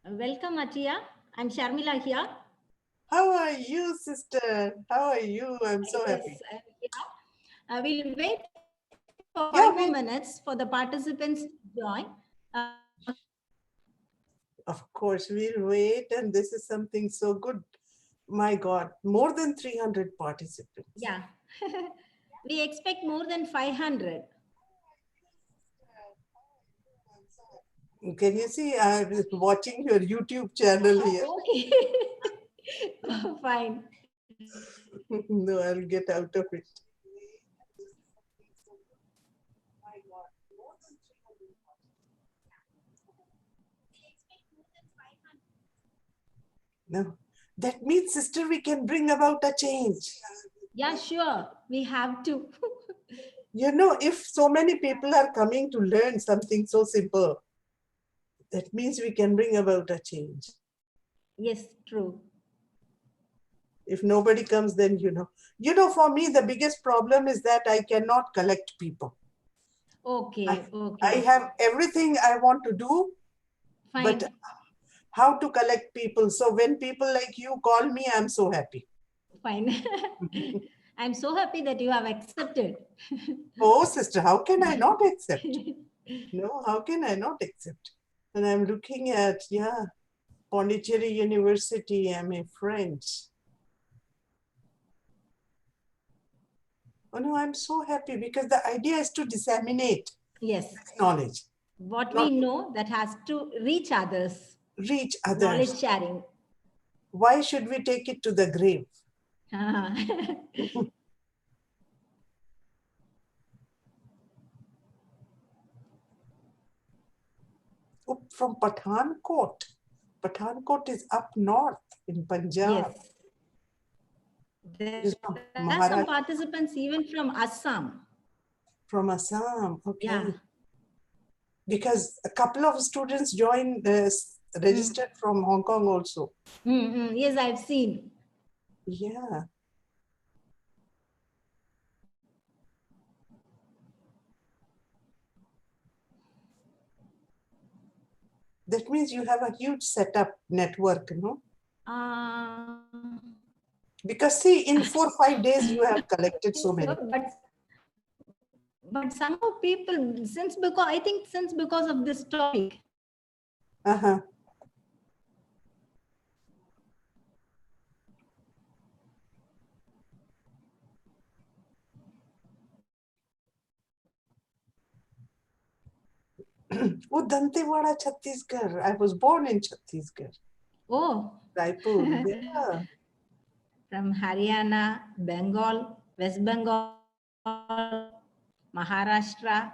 Welcome, Atiya. I'm Sharmila here. How are you, sister? How are you? I'm so happy. We'll wait for 5 more minutes for the participants to join. Of course, we'll wait. And this is something so good. My God, more than 300 participants. Yeah. We expect more than 500. Can you see? I'm watching your YouTube channel here. Okay. Oh, fine. No, I'll get out of it. No, that means, sister, we can bring about a change. Yeah, sure. We have to. You know, if so many people are coming to learn something so simple, that means we can bring about a change. Yes, true. If nobody comes, then for me, the biggest problem is that I cannot collect people. Okay, I have everything I want to do, fine. But how to collect people? So when people like you call me, I'm so happy. Fine. I'm so happy that you have accepted. Oh, sister, how can I not accept? No, how can I not accept? And I'm looking at, Pondicherry University, I'm a friend. Oh no, I'm so happy because the idea is to disseminate knowledge. What we know that has to reach others. Reach others. Knowledge sharing. Why should we take it to the grave? From Pathankot. Pathankot is up north in Punjab. Yes. There are some participants even from Assam. From Assam, okay. Yeah. Because a couple of students joined, registered from Hong Kong also. Yes, I've seen. Yeah. That means you have a huge setup network, no? Because see, in 4 or 5 days, you have collected so many. But somehow people, since because of this topic. Oh, Dantewada, Chhattisgarh. I was born in Chhattisgarh. Oh. Raipur, yeah. From Haryana, Bengal, West Bengal, Maharashtra.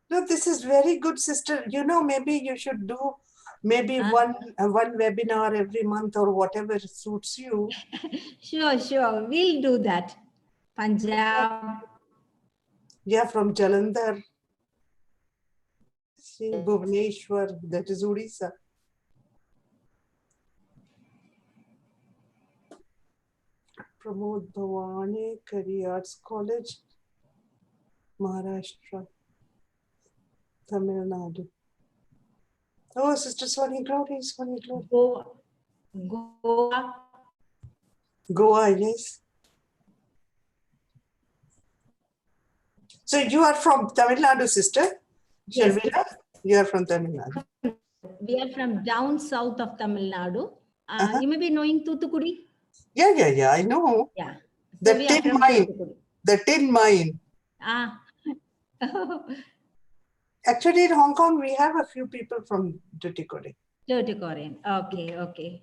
No, this is very good, sister. You know, maybe you should do one webinar every month or whatever suits you. Sure. We'll do that. Punjab. Yeah, from Jalandhar. See, Bhubaneswar, that is Odisha. Pramod Bhavani, Career Arts College, Maharashtra, Tamil Nadu. Oh, Sister Swani Glory. Goa, yes. So you are from Tamil Nadu, sister? Yes. You are from Tamil Nadu. We are from down south of Tamil Nadu. You may be knowing Thoothukudi. Yeah, I know. Yeah. So the tin mine. The tin mine. Actually, in Hong Kong, we have a few people from Tuticorin. Okay.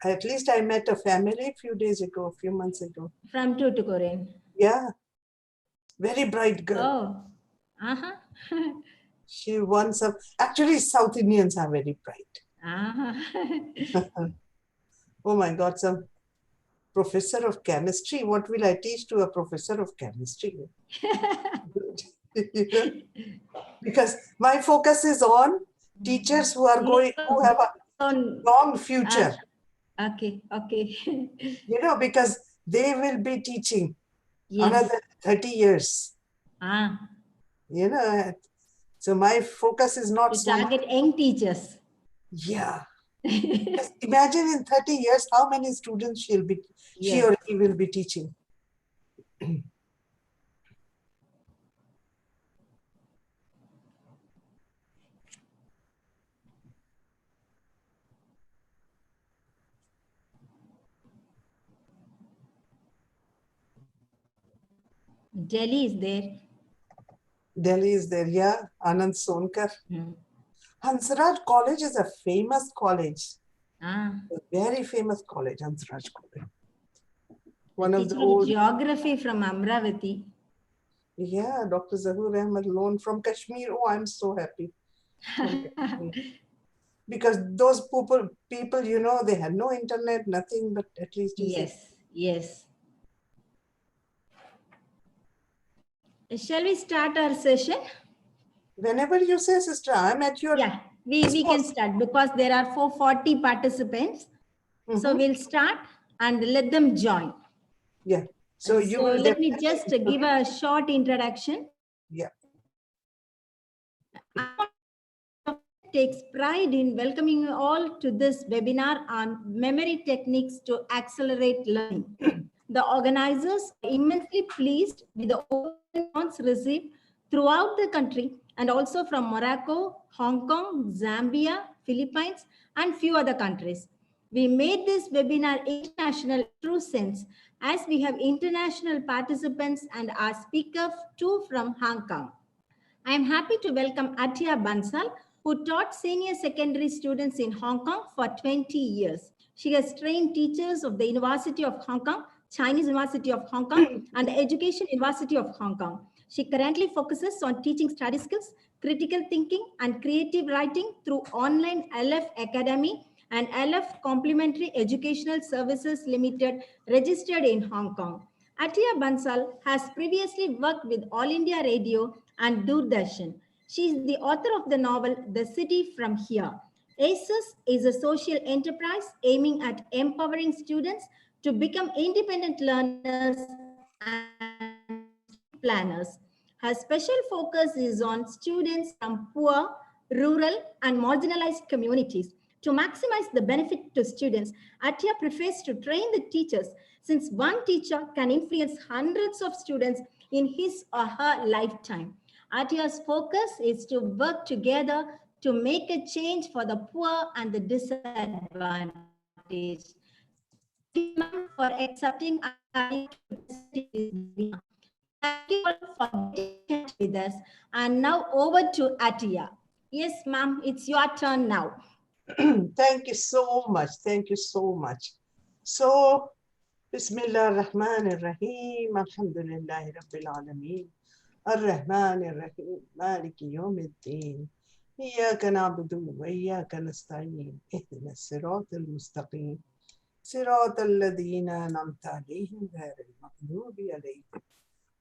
At least I met a family a few months ago. From Tuticorin. Yeah. Very bright girl. Oh. She won some. Actually, South Indians are very bright. Oh my God, some professor of chemistry. What will I teach to a professor of chemistry? Because my focus is on teachers who are going, who have a long future. Okay. You know, because they will be teaching Yes. another 30 years. You know, so my focus is not To so much. target young teachers. Yeah. Just imagine in 30 years how many students she or he will be teaching. Delhi is there. Delhi is there, yeah. Anand Sonkar. Hansraj College is a famous college. A very famous college, Hansraj College. One of the old geography from Amravati. Yeah, Dr. Zahur Ahmed Loan from Kashmir. Oh, I'm so happy. Because those people, you know, they had no internet, nothing, but at least Yes. Shall we start our session? Whenever you say, sister, I'm at your... Yeah, we can start because there are 440 participants. So we'll start and let them join. Yeah. So you will let me just give a short introduction. Yeah. Takes pride in welcoming you all to this webinar on memory techniques to accelerate learning. The organizers are immensely pleased with the response received throughout the country and also from Morocco, Hong Kong, Zambia, Philippines, and few other countries. We made this webinar international in true sense as we have international participants and our speaker too from Hong Kong. I am happy to welcome Atia Bansal, who taught senior secondary students in Hong Kong for 20 years. She has trained teachers of the University of Hong Kong, Chinese University of Hong Kong, and the Education University of Hong Kong. She currently focuses on teaching study skills, critical thinking, and creative writing through online LF Academy and LF Complementary Educational Services Limited, registered in Hong Kong. Atia Bansal has previously worked with All India Radio and Doordarshan. She is the author of the novel The City from Here. ACES is a social enterprise aiming at empowering students to become independent learners and planners. Her special focus is on students from poor, rural, and marginalized communities. To maximize the benefit to students, Atia prefers to train the teachers, since one teacher can influence hundreds of students in his or her lifetime. Atia's focus is to work together to make a change for the poor and the disadvantaged. Thank you, ma'am, for accepting our invite to present this webinar. Thank you all for getting with us. And now over to Atia. Yes, ma'am, it's your turn now. Thank you so much. Thank you so much. So, Bismillah ar-Rahman ar-Rahim. Alhamdulillahi Rabbil Alameen. Ar-Rahman ar-Rahim. Maliki yawmiddin. إياك نعبد وإياك نستعين اهدنا الصراط المستقيم صراط الذين أنعمت عليهم غير المغضوب عليهم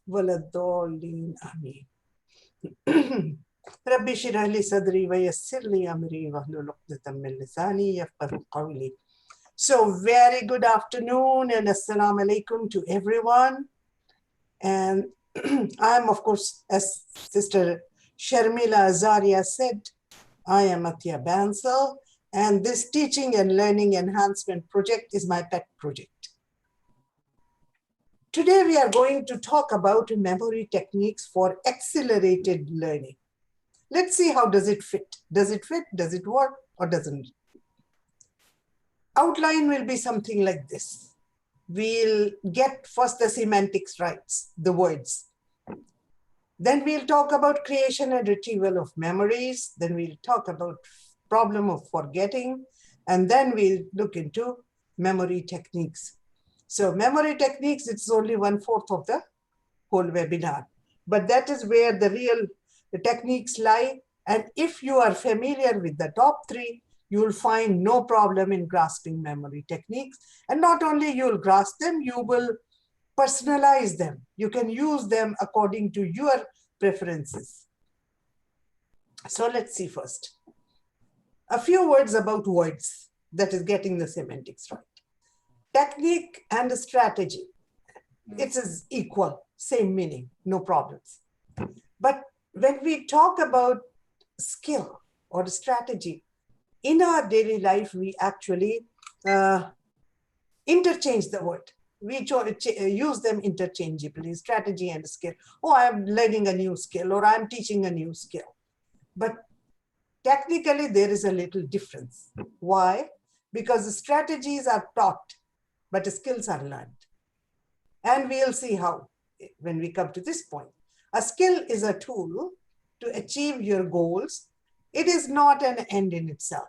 ولا الضالين آمين ربي اشرح لي صدري ويسر لي أمري واحلل عقدة من لساني يفقهوا قولي. So very good afternoon and assalamu alaikum to everyone. And I'm, of course, as Sister Sharmila Azaria said, I am Atia Bansal, and this Teaching and Learning Enhancement Project is my pet project. Today we are going to talk about memory techniques for accelerated learning. Let's see how does it fit. Does it fit? Does it work? Or doesn't it? Outline will be something like this. We'll get first the semantics rights, the words. Then we'll talk about creation and retrieval of memories. Then we'll talk about problem of forgetting. And then we'll look into memory techniques. So memory techniques, it's only 1/4 of the whole webinar. But that is where the real techniques lie. And if you are familiar with the top 3, you'll find no problem in grasping memory techniques. And not only you'll grasp them, you will personalize them. You can use them according to your preferences. So let's see first. A few words about words, that is getting the semantics right. Technique and strategy, it is equal, same meaning, no problems. But when we talk about skill or strategy, in our daily life, we actually interchange the word. We use them interchangeably, strategy and skill. Oh, I'm learning a new skill, or I'm teaching a new skill. But technically, there is a little difference. Why? Because strategies are taught, but skills are learned. And we'll see how when we come to this point. A skill is a tool to achieve your goals. It is not an end in itself.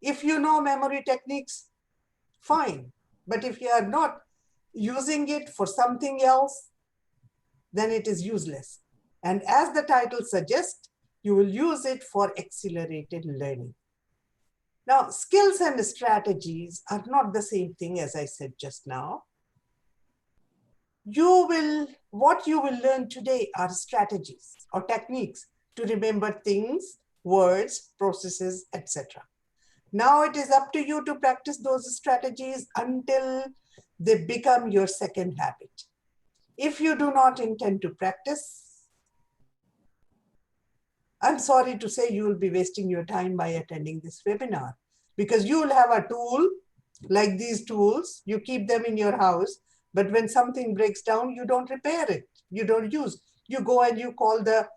If you know memory techniques, fine. But if you are not using it for something else, then it is useless. And as the title suggests, you will use it for accelerated learning. Now, skills and strategies are not the same thing, as I said just now. What you will learn today are strategies or techniques to remember things, words, processes, etc. Now it is up to you to practice those strategies until they become your second habit. If you do not intend to practice, I'm sorry to say you will be wasting your time by attending this webinar, because you will have a tool like these tools, you keep them in your house, but when something breaks down, you don't repair it, you don't use. You go and you call the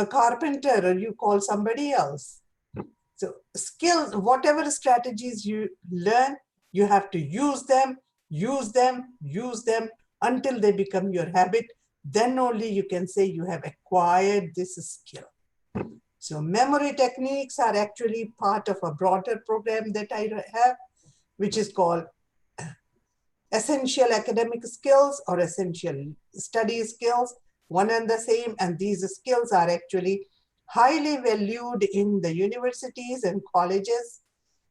carpenter, or you call somebody else. So skills, whatever strategies you learn, you have to use them until they become your habit. Then only you can say you have acquired this skill. So memory techniques are actually part of a broader program that I have, which is called Essential Academic Skills or Essential Study Skills, one and the same. And these skills are actually highly valued in the universities and colleges.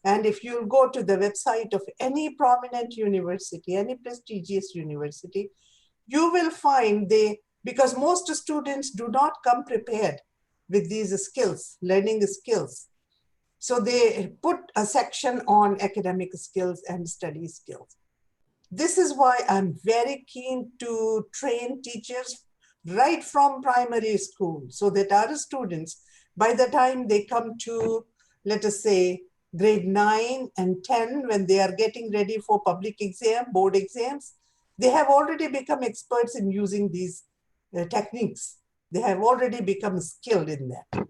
And if you go to the website of any prominent university, any prestigious university, you will find because most students do not come prepared with these skills, learning skills. So they put a section on academic skills and study skills. This is why I'm very keen to train teachers right from primary school, so that our students, by the time they come to, let us say, grade 9 and 10, when they are getting ready for public exam, board exams, they have already become experts in using these techniques. They have already become skilled in that.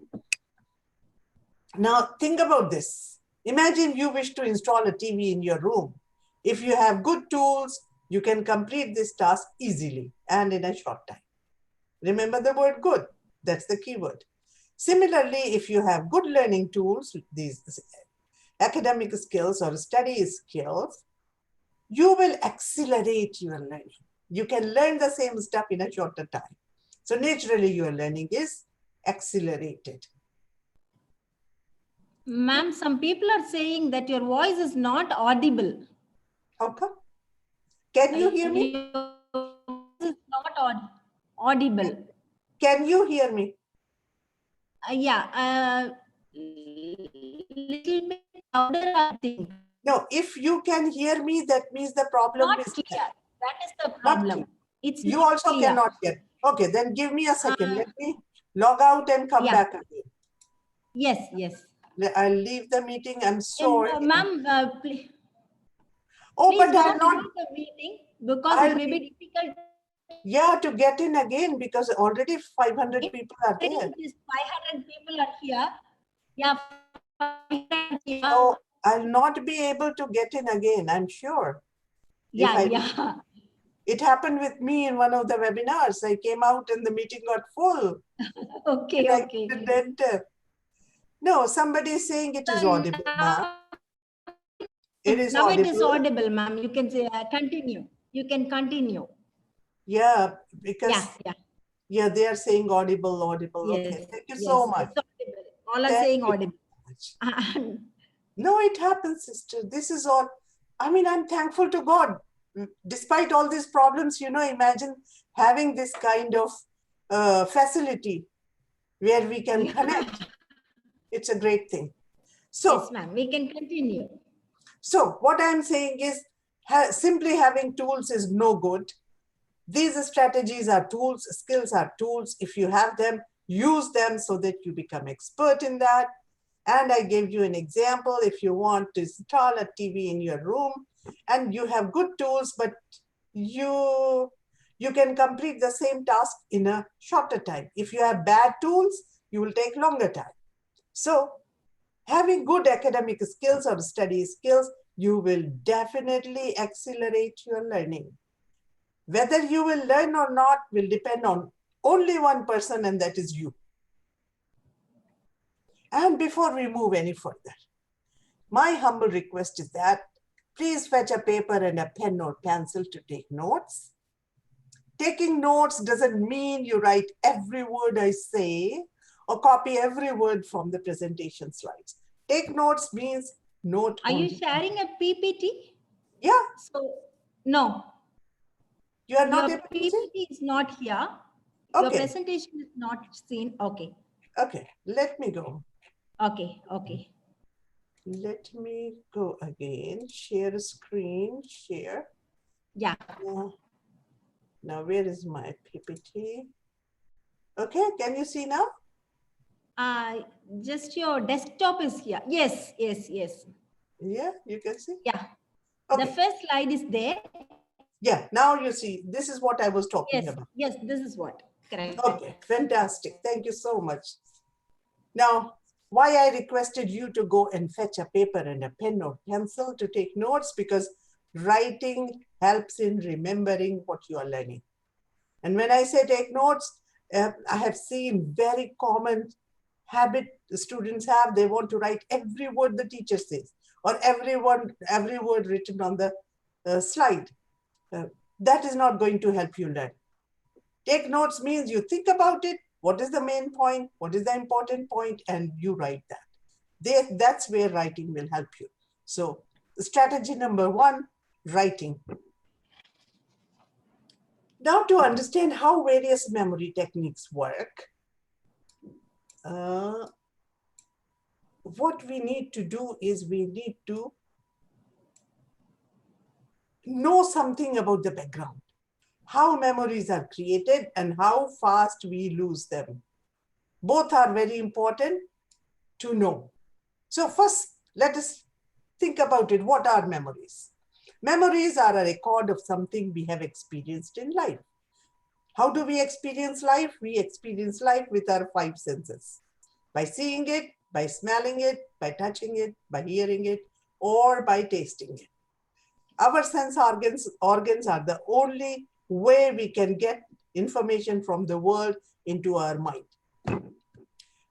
Now, think about this. Imagine you wish to install a TV in your room. If you have good tools, you can complete this task easily and in a short time. Remember the word good. That's the key word. Similarly, if you have good learning tools, these academic skills or study skills, you will accelerate your learning. You can learn the same stuff in a shorter time. So naturally, your learning is accelerated. Ma'am, some people are saying that your voice is not audible. How come? Can you hear me? Your voice is not audible. Can you hear me? Yeah, little bit louder, I think. No, if you can hear me, that means the problem Not is clear. That is the not problem. clear. It's You not also clear. cannot hear. Okay, then give me a second. Let me log out and come Yeah. back again. Yes, yes. I'll leave the meeting. I'm sorry. Ma'am, please, Oh, please but don't I'm not. leave the meeting, because it may be difficult. Yeah, to get in again, because already 500 people are there. 500 people are here. Yeah. So I'll not be able to get in again, I'm sure. Yeah. It happened with me in one of the webinars. I came out and the meeting got full. Okay. I couldn't enter. No, somebody is saying it is audible, ma'am. It is now audible. it is audible, ma'am. You can say continue. You can continue. Yeah, because yeah, they are saying audible. Yes, Okay, thank you so much. It's audible. All are saying audible. No, it happens, sister. This is all. I mean, I'm thankful to God. Despite all these problems, imagine having this kind of facility where we can connect. It's a great thing. So, yes, ma'am. We can continue. So what I'm saying is simply having tools is no good. These strategies are tools, skills are tools. If you have them, use them so that you become expert in that. And I gave you an example. If you want to install a TV in your room and you have good tools, but you can complete the same task in a shorter time. If you have bad tools, you will take longer time. So having good academic skills or study skills, you will definitely accelerate your learning. Whether you will learn or not will depend on only one person, and that is you. And before we move any further, my humble request is that please fetch a paper and a pen or pencil to take notes. Taking notes doesn't mean you write every word I say or copy every word from the presentation slides. Take notes means note Are you only. sharing a PPT? Yeah. So, no. You are not Your able to see? PPT is not here. Your Okay. presentation is not seen. Okay. Okay. Let me go. Okay. Okay. Let me go again. Share screen. Share. Yeah. Now, where is my PPT? Okay. Can you see now? Just your desktop is here. Yes. Yes. Yes. Yeah. You can see? Yeah. Okay. The first slide is there. Yeah. Now you see. This is what I was talking Yes. about. Yes. This is what. Correct. Okay. Fantastic. Thank you so much. Now, why I requested you to go and fetch a paper and a pen or pencil to take notes, because writing helps in remembering what you are learning. And when I say take notes, I have seen very common habit students have. They want to write every word the teacher says or every word written on the slide. That is not going to help you learn. Take notes means you think about it. What is the main point? What is the important point? And you write that. That's where writing will help you. So strategy number 1, writing. Now, to understand how various memory techniques work, what we need to do is we need to know something about the background, how memories are created and how fast we lose them. Both are very important to know. So first, let us think about it. What are memories? Memories are a record of something we have experienced in life. How do we experience life? We experience life with our 5 senses. By seeing it, by smelling it, by touching it, by hearing it, or by tasting it. Our sense organs are the only way we can get information from the world into our mind.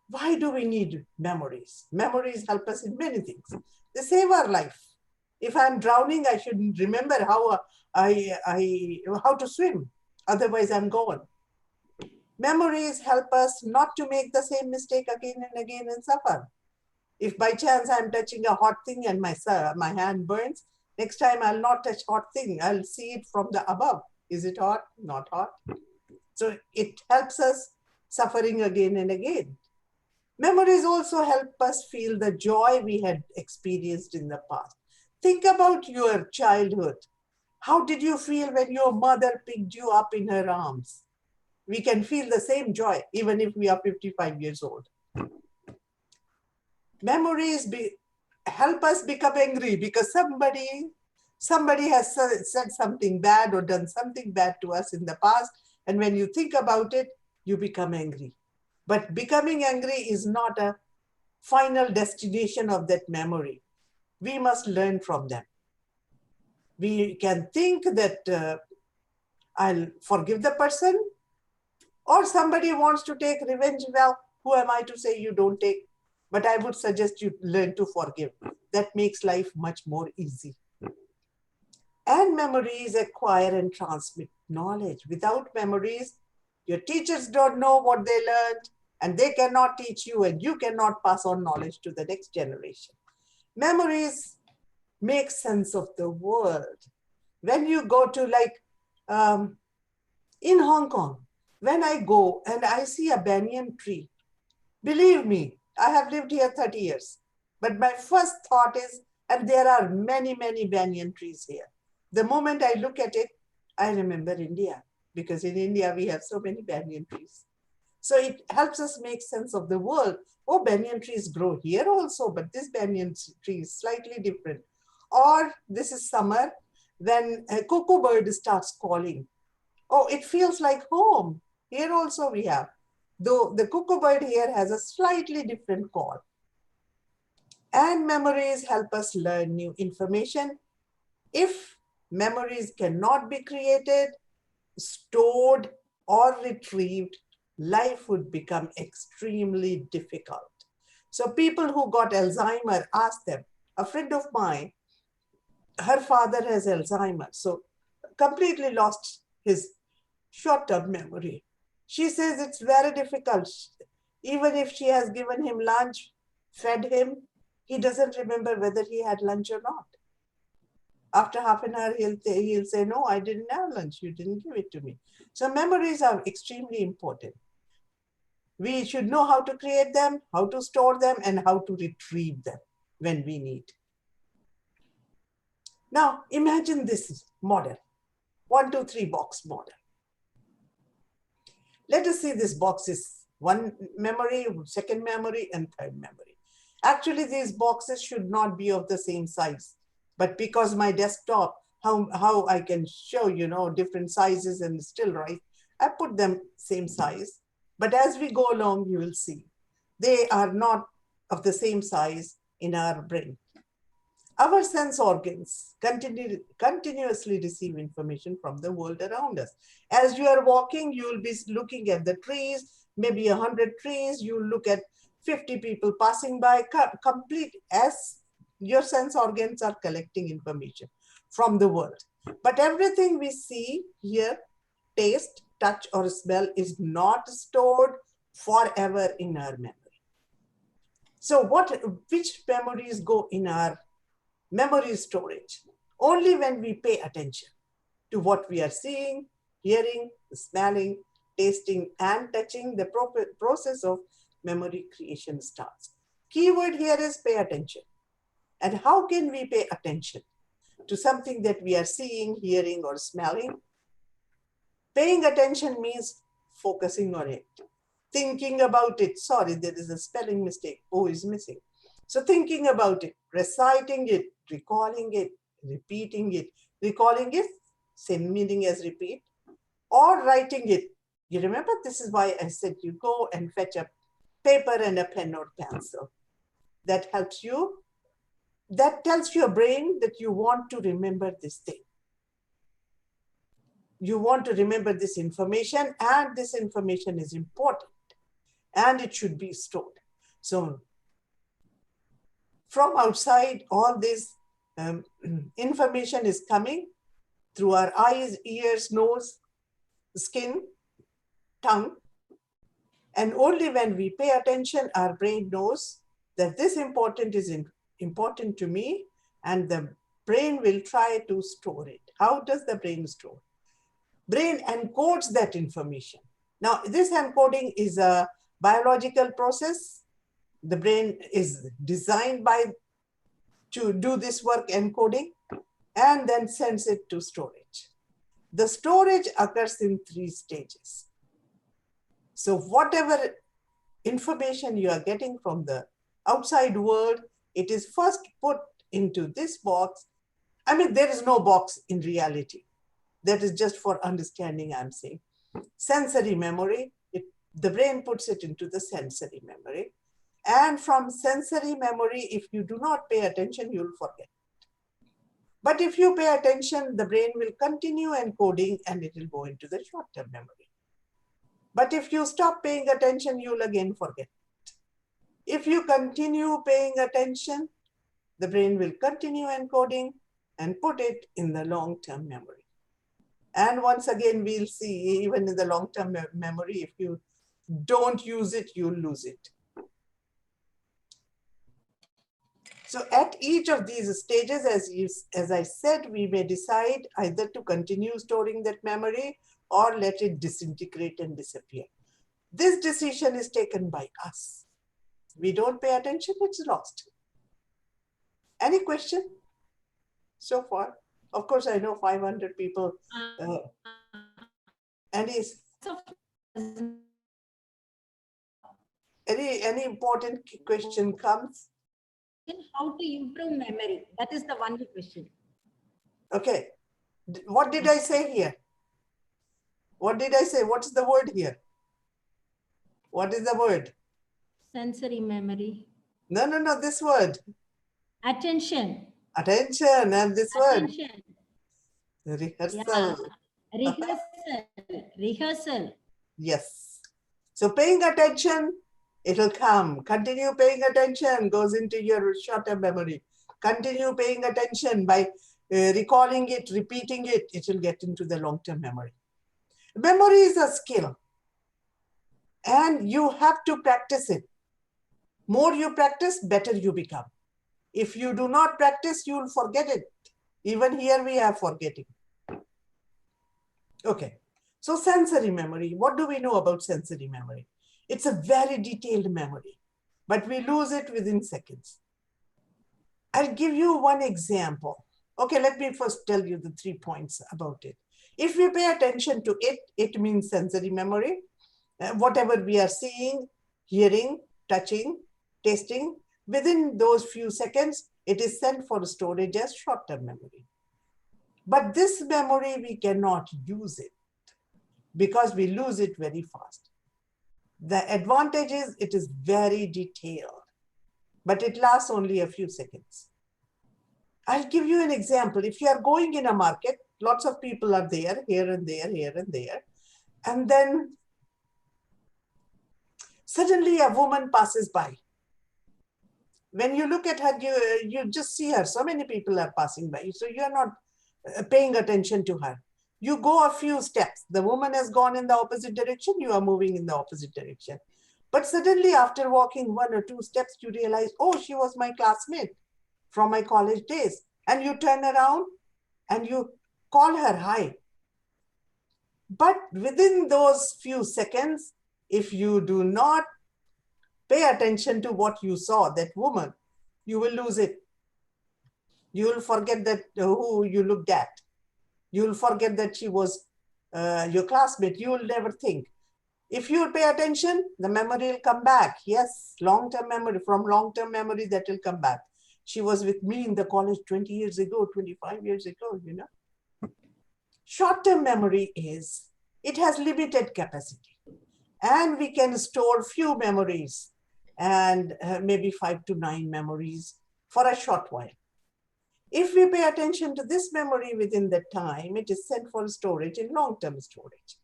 Why do we need memories? Memories help us in many things. They save our life. If I'm drowning, I should remember how to swim. Otherwise, I'm gone. Memories help us not to make the same mistake again and again and suffer. If by chance I'm touching a hot thing and my hand burns, next time I'll not touch hot thing. I'll see it from the above. Is it hot? Not hot. So it helps us suffering again and again. Memories also help us feel the joy we had experienced in the past. Think about your childhood. How did you feel when your mother picked you up in her arms? We can feel the same joy even if we are 55 years old. Memories help us become angry because somebody has said something bad or done something bad to us in the past. And when you think about it, you become angry. But becoming angry is not a final destination of that memory. We must learn from them. We can think that I'll forgive the person, or somebody wants to take revenge. Well, who am I to say you don't take? But I would suggest you learn to forgive. That makes life much more easy. And memories acquire and transmit knowledge. Without memories, your teachers don't know what they learned, and they cannot teach you, and you cannot pass on knowledge to the next generation. Memories make sense of the world. When you go to in Hong Kong, when I go and I see a banyan tree, believe me, I have lived here 30 years. But my first thought is, and there are many, many banyan trees here. The moment I look at it, I remember India, because in India we have so many banyan trees. So it helps us make sense of the world. Oh, banyan trees grow here also, but this banyan tree is slightly different. Or this is summer, when a cuckoo bird starts calling. Oh, it feels like home. Here also we have. Though the cuckoo bird here has a slightly different call. And memories help us learn new information. If memories cannot be created, stored, or retrieved, life would become extremely difficult. So people who got Alzheimer, ask them. A friend of mine, her father has Alzheimer, so completely lost his short-term memory. She says it's very difficult. Even if she has given him lunch, fed him, he doesn't remember whether he had lunch or not. After half an hour, he'll say, no, I didn't have lunch. You didn't give it to me. So memories are extremely important. We should know how to create them, how to store them, and how to retrieve them when we need. Now, imagine this model, 1, 2, 3 box model. Let us see this box is one memory, second memory, and third memory. Actually, these boxes should not be of the same size. But because my desktop, how I can show, different sizes and still write, I put them same size. But as we go along, you will see they are not of the same size in our brain. Our sense organs continuously receive information from the world around us. As you are walking, you will be looking at the trees, maybe 100 trees, you look at 50 people passing by, complete as your sense organs are collecting information from the world. But everything we see, hear, taste, touch, or smell is not stored forever in our memory. So which memories go in our memory storage? Only when we pay attention to what we are seeing, hearing, smelling, tasting, and touching, the process of memory creation starts. Keyword here is pay attention. And how can we pay attention to something that we are seeing, hearing, or smelling? Paying attention means focusing on it, thinking about it. Sorry, there is a spelling mistake. O is missing. So thinking about it, reciting it, recalling it, repeating it. Recalling it, same meaning as repeat, or writing it. You remember, this is why I said you go and fetch a paper and a pen or pencil. That helps you. That tells your brain that you want to remember this thing. You want to remember this information, and this information is important and it should be stored. So from outside, all this information is coming through our eyes, ears, nose, skin, tongue. And only when we pay attention, our brain knows that this is important to me, and the brain will try to store it. How does the brain store? Brain encodes that information. Now, this encoding is a biological process. The brain is designed to do this work, encoding, and then sends it to storage. The storage occurs in 3 stages. So whatever information you are getting from the outside world, it is first put into this box. I mean, there is no box in reality. That is just for understanding, I'm saying. Sensory memory, the brain puts it into the sensory memory. And from sensory memory, if you do not pay attention, you'll forget. But if you pay attention, the brain will continue encoding and it will go into the short-term memory. But if you stop paying attention, you'll again forget. If you continue paying attention, the brain will continue encoding and put it in the long-term memory. And once again, we'll see, even in the long-term memory, if you don't use it, you'll lose it. So at each of these stages, as I said, we may decide either to continue storing that memory or let it disintegrate and disappear. This decision is taken by us. We don't pay attention, it's lost. Any question so far? Of course, I know 500 people. Any important question comes? How to improve memory? That is the only question. Okay. What did I say here? What did I say? What's the word here? What is the word? Sensory memory. No, this word. Attention. Attention, and this Attention. word. Rehearsal. Yeah. Rehearsal. Yes. So paying attention, it'll come. Continue paying attention, goes into your short-term memory. Continue paying attention by recalling it, repeating it, it will get into the long-term memory. Memory is a skill, and you have to practice it. More you practice, better you become. If you do not practice, you will forget it. Even here we are forgetting. Okay. So sensory memory, what do we know about sensory memory? It's a very detailed memory, but we lose it within seconds. I'll give you one example. Okay, let me first tell you the 3 points about it. If we pay attention to it, it means sensory memory. Whatever we are seeing, hearing, touching, tasting, within those few seconds, it is sent for storage as short-term memory. But this memory, we cannot use it because we lose it very fast. The advantage is it is very detailed, but it lasts only a few seconds. I'll give you an example. If you are going in a market, lots of people are there, here and there, here and there, and then suddenly a woman passes by. When you look at her, you just see her. So many people are passing by, so you're not paying attention to her. You go a few steps. The woman has gone in the opposite direction. You are moving in the opposite direction. But suddenly after walking 1 or 2 steps, you realize, oh, she was my classmate from my college days. And you turn around and you call her hi. But within those few seconds, if you do not pay attention to what you saw, that woman, you will lose it. You will forget that who you looked at. You will forget that she was your classmate. You will never think. If you pay attention, the memory will come back. Yes, long-term memory, from long-term memory that will come back. She was with me in the college 20 years ago, 25 years ago, you know. Short-term memory is, it has limited capacity. And we can store few memories and maybe 5 to 9 memories for a short while. If we pay attention to this memory within that time, it is sent for storage in long-term storage.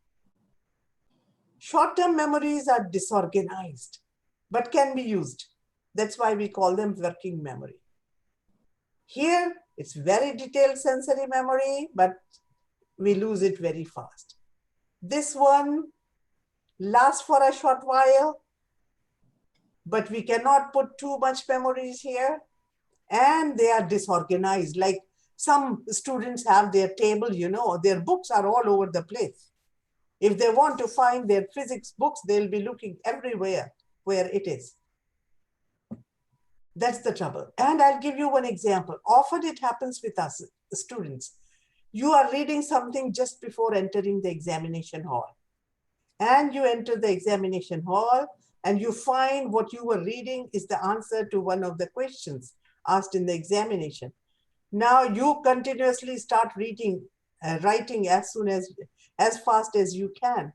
Short-term memories are disorganized, but can be used. That's why we call them working memory. Here, it's very detailed sensory memory, but we lose it very fast. This one lasts for a short while, but we cannot put too much memories here. And they are disorganized. Like some students have their table, you know, their books are all over the place. If they want to find their physics books, they'll be looking everywhere where it is. That's the trouble. And I'll give you one example. Often it happens with us, the students. You are reading something just before entering the examination hall. And you enter the examination hall and you find what you were reading is the answer to one of the questions asked in the examination. Now you continuously start reading, writing as fast as you can.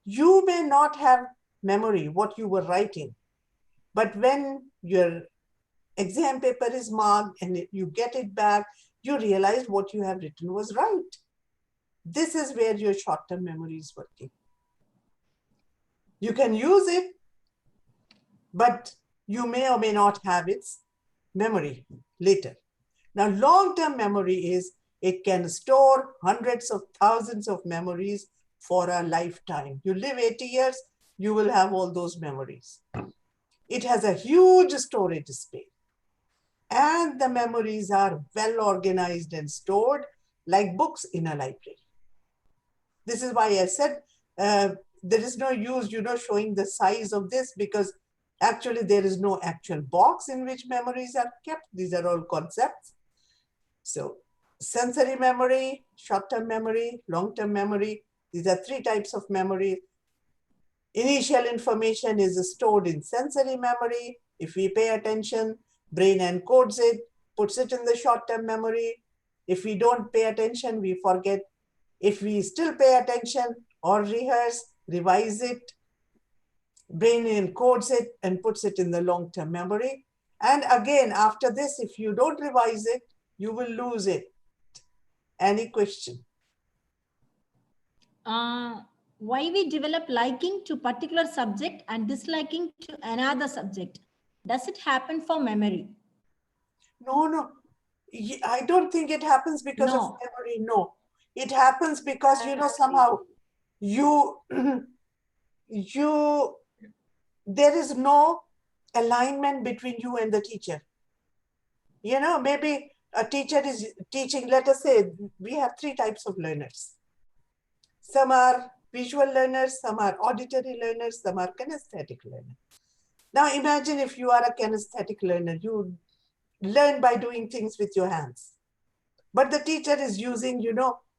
You may not have memory what you were writing, but when your exam paper is marked and you get it back, you realize what you have written was right. This is where your short-term memory is working. You can use it, but you may or may not have its memory later. Now, long-term memory is, it can store hundreds of thousands of memories for a lifetime. You live 80 years, you will have all those memories. It has a huge storage space. And the memories are well organized and stored like books in a library. This is why I said there is no use, you know, showing the size of this, because Actually, there is no actual box in which memories are kept. These are all concepts. So sensory memory, short-term memory, long-term memory. These are three types of memory. Initial information is stored in sensory memory. If we pay attention, brain encodes it, puts it in the short-term memory. If we don't pay attention, we forget. If we still pay attention or rehearse, revise it, brain encodes it and puts it in the long-term memory. And again, after this, if you don't revise it, you will lose it. Any question? Why we develop liking to particular subject and disliking to another subject? Does it happen for memory? No. I don't think it happens because of memory. No, it happens because, somehow you, there is no alignment between you and the teacher. Maybe a teacher is teaching, let us say, we have three types of learners. Some are visual learners, some are auditory learners, some are kinesthetic learners. Now imagine if you are a kinesthetic learner, you learn by doing things with your hands. But the teacher is using,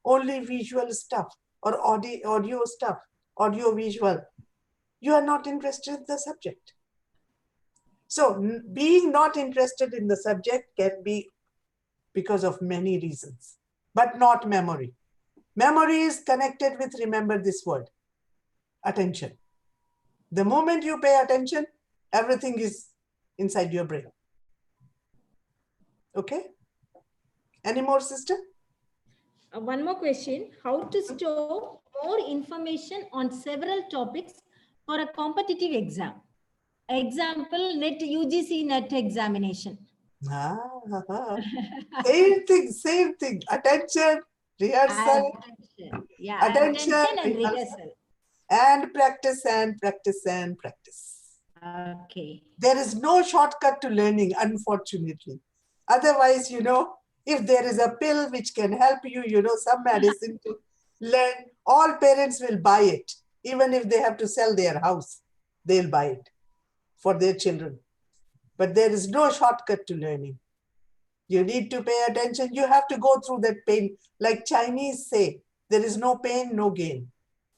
only visual stuff or audio stuff, audio visual. You are not interested in the subject. So being not interested in the subject can be because of many reasons, but not memory. Memory is connected with, remember this word, attention. The moment you pay attention, everything is inside your brain. Okay? Any more, sister? One more question. How to store more information on several topics for a competitive exam? Example, UGC net examination. Same thing. Attention, rehearsal. Attention. Yeah, attention and rehearsal. And practice and practice and practice. Okay. There is no shortcut to learning, unfortunately. Otherwise, if there is a pill which can help you, some medicine to learn, all parents will buy it. Even if they have to sell their house, they'll buy it for their children. But there is no shortcut to learning. You need to pay attention. You have to go through that pain. Like Chinese say, there is no pain, no gain.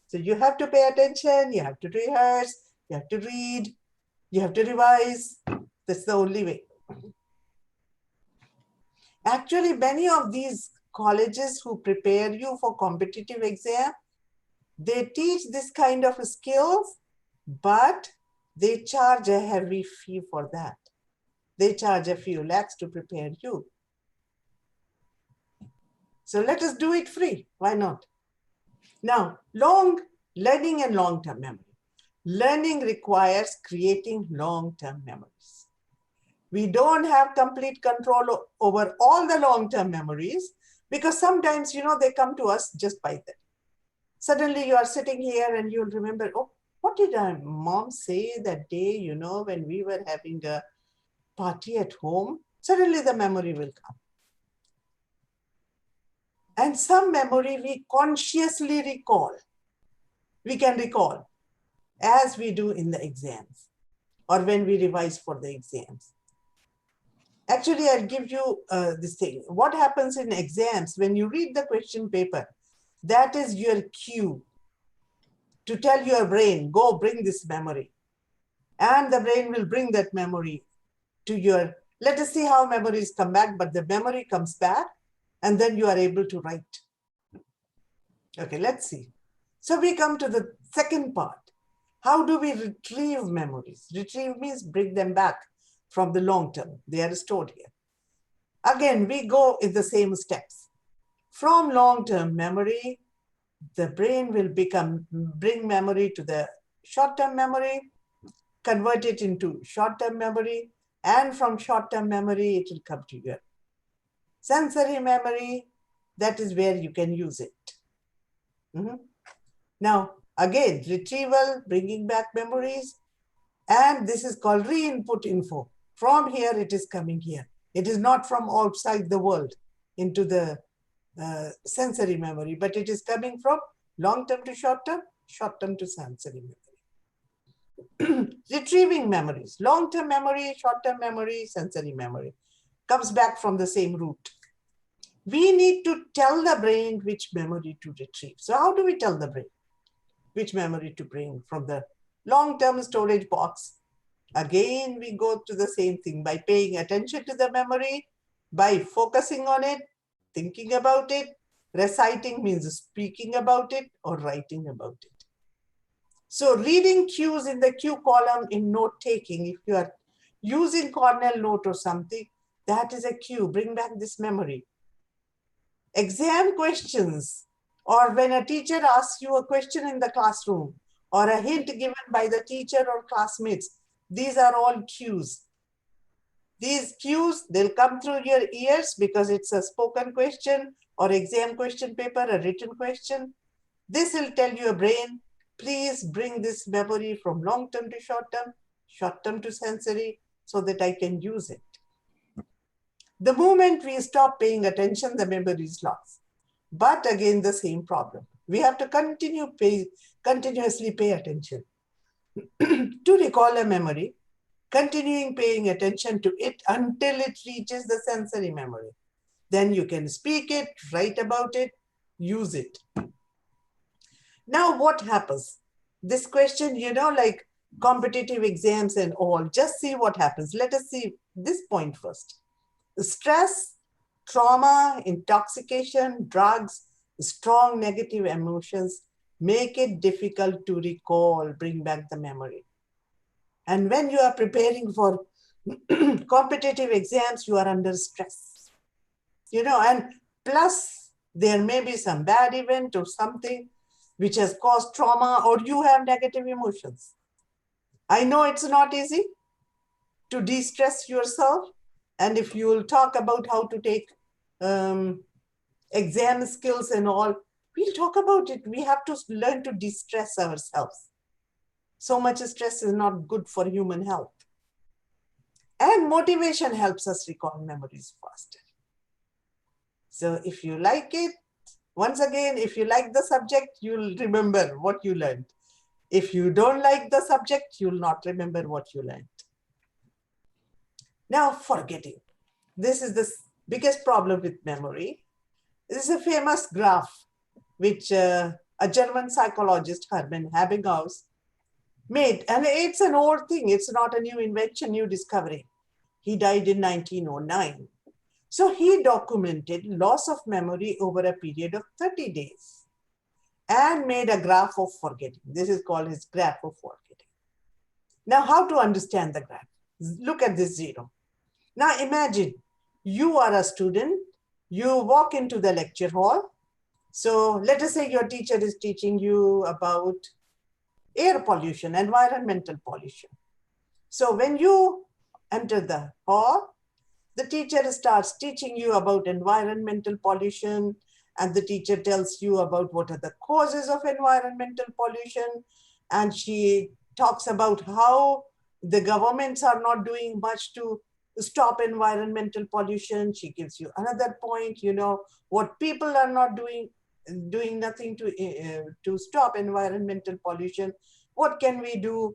So you have to pay attention, you have to rehearse, you have to read, you have to revise. That's the only way. Actually, many of these colleges who prepare you for competitive exam, they teach this kind of skills, but they charge a heavy fee for that. They charge a few lakhs to prepare you. So let us do it free. Why not? Now, learning and long-term memory. Learning requires creating long-term memories. We don't have complete control over all the long-term memories because sometimes, they come to us just by that. Suddenly you are sitting here and you'll remember, oh, what did our mom say that day, when we were having a party at home? Suddenly the memory will come. And some memory we consciously recall. We can recall as we do in the exams or when we revise for the exams. Actually, I'll give you this thing. What happens in exams when you read the question paper? That is your cue to tell your brain, go bring this memory. And the brain will bring that memory to your, let us see how memories come back, but the memory comes back and then you are able to write. Okay, let's see. So we come to the second part. How do we retrieve memories? Retrieve means bring them back from the long term. They are stored here. Again, we go in the same steps. From long-term memory, the brain will bring memory to the short-term memory, convert it into short-term memory, and from short-term memory, it will come to your sensory memory. That is where you can use it. Now, again, retrieval, bringing back memories, and this is called re-input info. From here, it is coming here. It is not from outside the world into the sensory memory, but it is coming from long-term to short-term to sensory Retrieving memories, long-term memory, short-term memory, sensory memory, comes back from the same root. We need to tell the brain which memory to retrieve. So how do we tell the brain which memory to bring from the long-term storage box? Again, we go to the same thing by paying attention to the memory, by focusing on it, thinking about it. Reciting means speaking about it or writing about it. So reading cues in the cue column in note-taking, if you are using Cornell note or something, that is a cue. Bring back this memory. Exam questions, or when a teacher asks you a question in the classroom, or a hint given by the teacher or classmates, these are all cues. These cues, they'll come through your ears because it's a spoken question or exam question paper, a written question. This will tell your brain, please bring this memory from long-term to short-term to sensory, so that I can use it. The moment we stop paying attention, the memory is lost. But again, the same problem. We have to continuously pay attention. To recall a memory, continuing paying attention to it until it reaches the sensory memory. Then you can speak it, write about it, use it. Now what happens? This question, like competitive exams and all, just see what happens. Let us see this point first. Stress, trauma, intoxication, drugs, strong negative emotions make it difficult to recall, bring back the memory. And when you are preparing for competitive exams, you are under stress. And plus there may be some bad event or something which has caused trauma, or you have negative emotions. I know it's not easy to de-stress yourself. And if you will talk about how to take exam skills and all, we'll talk about it. We have to learn to de-stress ourselves. So much stress is not good for human health. And motivation helps us recall memories faster. So if you like it, once again, if you like the subject, you'll remember what you learned. If you don't like the subject, you'll not remember what you learned. Now, forgetting. This is the biggest problem with memory. This is a famous graph which a German psychologist, Hermann Ebbinghaus, made. And it's an old thing. It's not a new invention, new discovery. He died in 1909. So he documented loss of memory over a period of 30 days and made a graph of forgetting. This is called his graph of forgetting. Now, how to understand the graph? Look at this zero. Now imagine you are a student, you walk into the lecture hall. So let us say your teacher is teaching you about air pollution, environmental pollution. So when you enter the hall, the teacher starts teaching you about environmental pollution, and the teacher tells you about what are the causes of environmental pollution. And she talks about how the governments are not doing much to stop environmental pollution. She gives you another point, what people are not doing nothing to stop environmental pollution. What can we do?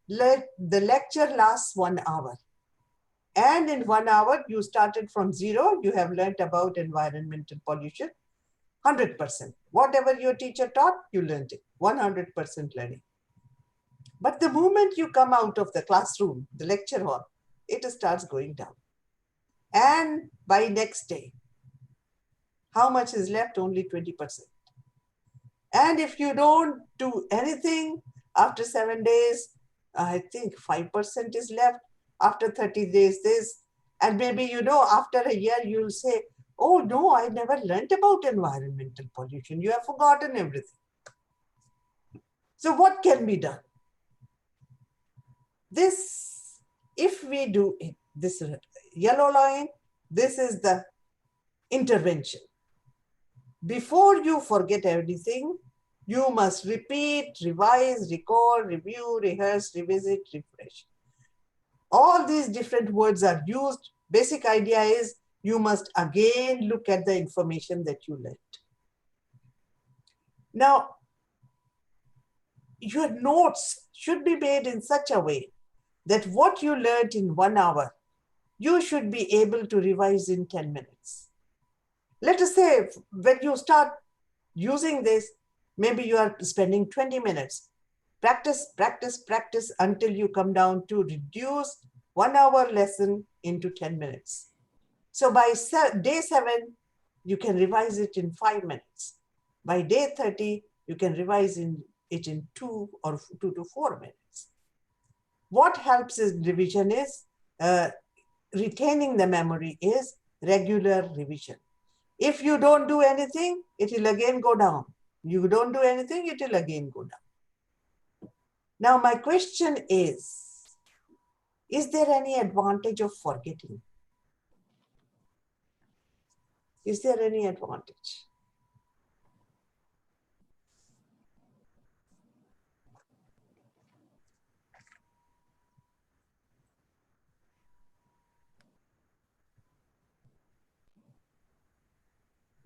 Let the lecture lasts 1 hour. And in 1 hour, you started from zero. You have learned about environmental pollution, 100%. Whatever your teacher taught, you learned it, 100% learning. But the moment you come out of the classroom, the lecture hall, it starts going down. And by next day, how much is left? Only 20%. And if you don't do anything, after 7 days, I think 5% is left. After 30 days, this. And maybe, after a year, you'll say, oh, no, I never learned about environmental pollution. You have forgotten everything. So what can be done? This, if we do it, this yellow line, this is the intervention. Before you forget everything, you must repeat, revise, recall, review, rehearse, revisit, refresh. All these different words are used. Basic idea is you must again look at the information that you learned. Now, your notes should be made in such a way that what you learned in 1 hour, you should be able to revise in 10 minutes. Let us say when you start using this, maybe you are spending 20 minutes. Practice, practice, practice until you come down to reduce 1 hour lesson into 10 minutes. So by day 7, you can revise it in 5 minutes. By day 30, you can revise it in 2 to 4 minutes. What helps in revision is, retaining the memory is regular revision. If you don't do anything, it will again go down. You don't do anything, it will again go down. Now, my question is there any advantage of forgetting? Is there any advantage?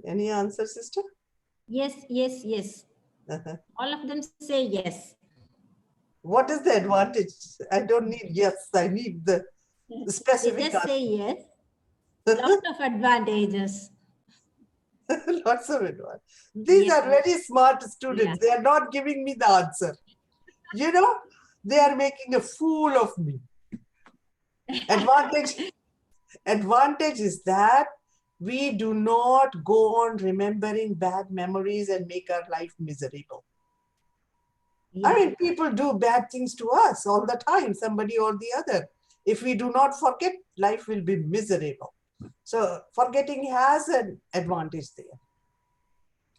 Any answer, sister? Yes, yes, yes. All of them say yes. What is the advantage? I don't need yes, I need the specific They just answer. say yes. Lot of advantages. Lots of advantage. These are very smart students. They are not giving me the answer. You know, they are making a fool of me. Advantage is that we do not go on remembering bad memories and make our life miserable. I mean, people do bad things to us all the time, somebody or the other. If we do not forget, life will be miserable. So forgetting has an advantage there.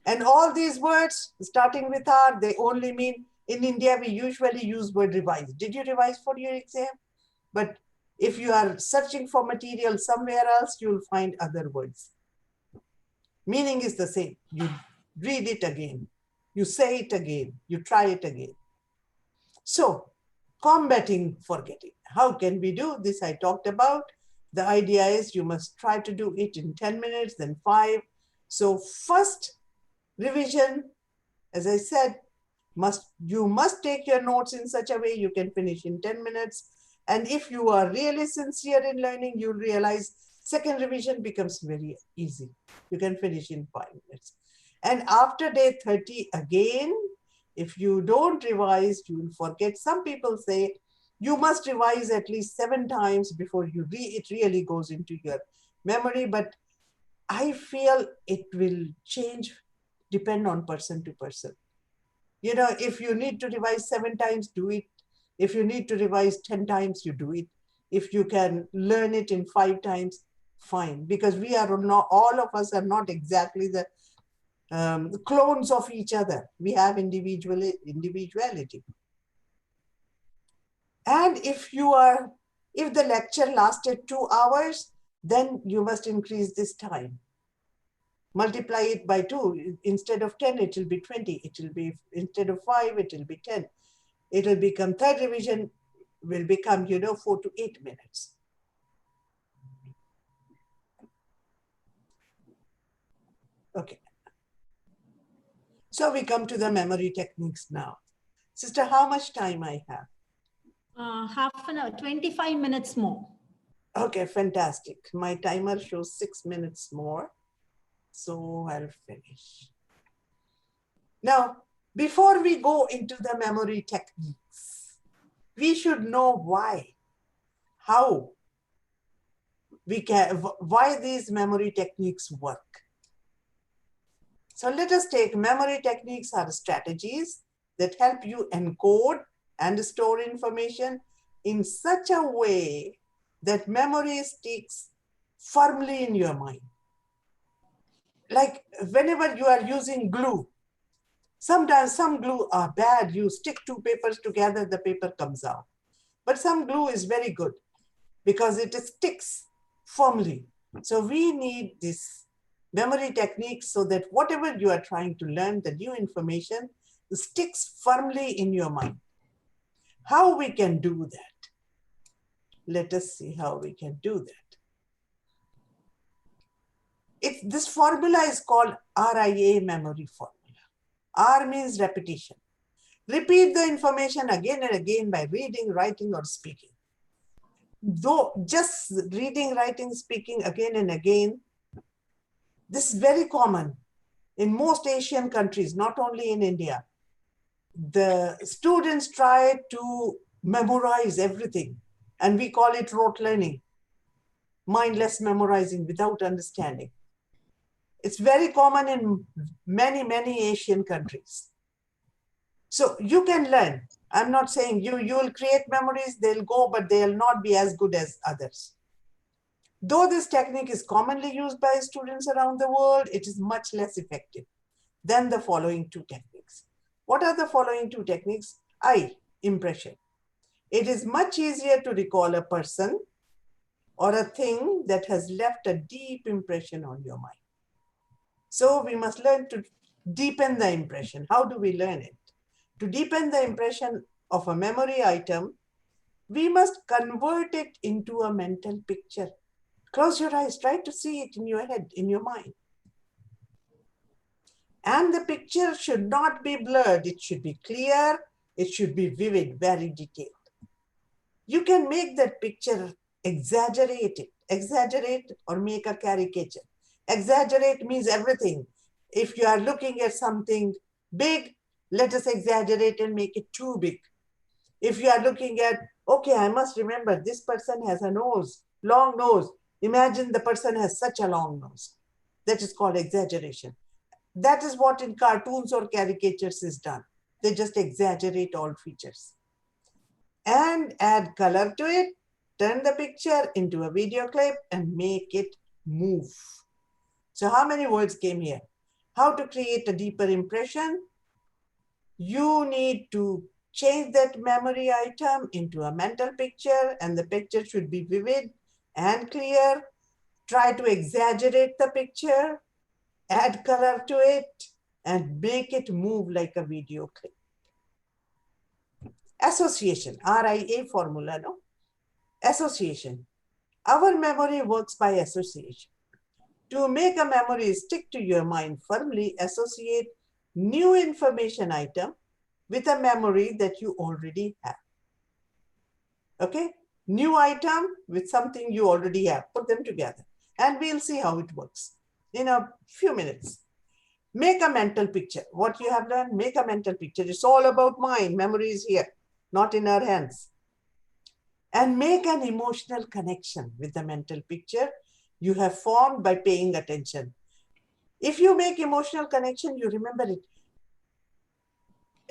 And all these words, starting with R, they only mean, in India, we usually use word revise. Did you revise for your exam? But if you are searching for material somewhere else, you'll find other words. Meaning is the same. You read it again. You say it again. You try it again. So, combating forgetting. How can we do this? I talked about. The idea is you must try to do it in 10 minutes, then 5. So, first revision, as I said, you must take your notes in such a way you can finish in 10 minutes. And if you are really sincere in learning, you'll realize second revision becomes very easy. You can finish in 5 minutes. And after day 30, again, if you don't revise, you will forget. Some people say you must revise at least 7 times before it really goes into your memory. But I feel it will change, depend on person to person. You know, if you need to revise 7 times, do it. If you need to revise 10 times, you do it. If you can learn it in 5 times, fine. Because we are not, all of us are not exactly the clones of each other. We have individuality. And if the lecture lasted 2 hours, then you must increase this time. Multiply it by 2. Instead of 10, it will be 20. It will be, instead of 5, it will be 10. It will become, third revision will become, 4 to 8 minutes. Okay. So we come to the memory techniques now. Sister, how much time I have? Half an hour, 25 minutes more. Okay, fantastic. My timer shows 6 minutes more. So I'll finish. Now, before we go into the memory techniques, we should know why these memory techniques work. So let us take memory techniques are strategies that help you encode and store information in such a way that memory sticks firmly in your mind. Like whenever you are using glue, sometimes some glue are bad. You stick 2 papers together, the paper comes out. But some glue is very good because it sticks firmly. So we need this memory techniques so that whatever you are trying to learn, the new information sticks firmly in your mind. How we can do that? Let us see how we can do that. This formula is called RIA memory formula. R means repetition. Repeat the information again and again by reading, writing, or speaking. Though just reading, writing, speaking again and again, this is very common in most Asian countries, not only in India. The students try to memorize everything, and we call it rote learning, mindless memorizing without understanding. It's very common in many, many Asian countries. So you can learn. I'm not saying you will create memories, they'll go, but they'll not be as good as others. Though this technique is commonly used by students around the world, it is much less effective than the following two techniques. What are the following two techniques? I, impression. It is much easier to recall a person or a thing that has left a deep impression on your mind. So we must learn to deepen the impression. How do we learn it? To deepen the impression of a memory item, we must convert it into a mental picture. Close your eyes, try to see it in your head, in your mind. And the picture should not be blurred. It should be clear. It should be vivid, very detailed. You can make that picture exaggerate or make a caricature. Exaggerate means everything. If you are looking at something big, let us exaggerate and make it too big. If you are looking at, okay, I must remember this person has a nose, long nose. Imagine the person has such a long nose. That is called exaggeration. That is what in cartoons or caricatures is done. They just exaggerate all features. And add color to it, turn the picture into a video clip and make it move. So how many words came here? How to create a deeper impression? You need to change that memory item into a mental picture, and the picture should be vivid and clear. Try to exaggerate the picture, add color to it, and make it move like a video clip. Association, RIA formula, no? Association. Our memory works by association. To make a memory stick to your mind firmly, associate new information item with a memory that you already have. Okay? New item with something you already have. Put them together. And we'll see how it works in a few minutes. Make a mental picture. What you have learned, make a mental picture. It's all about mind. Memory is here, not in our hands. And make an emotional connection with the mental picture you have formed by paying attention. If you make emotional connection, you remember it.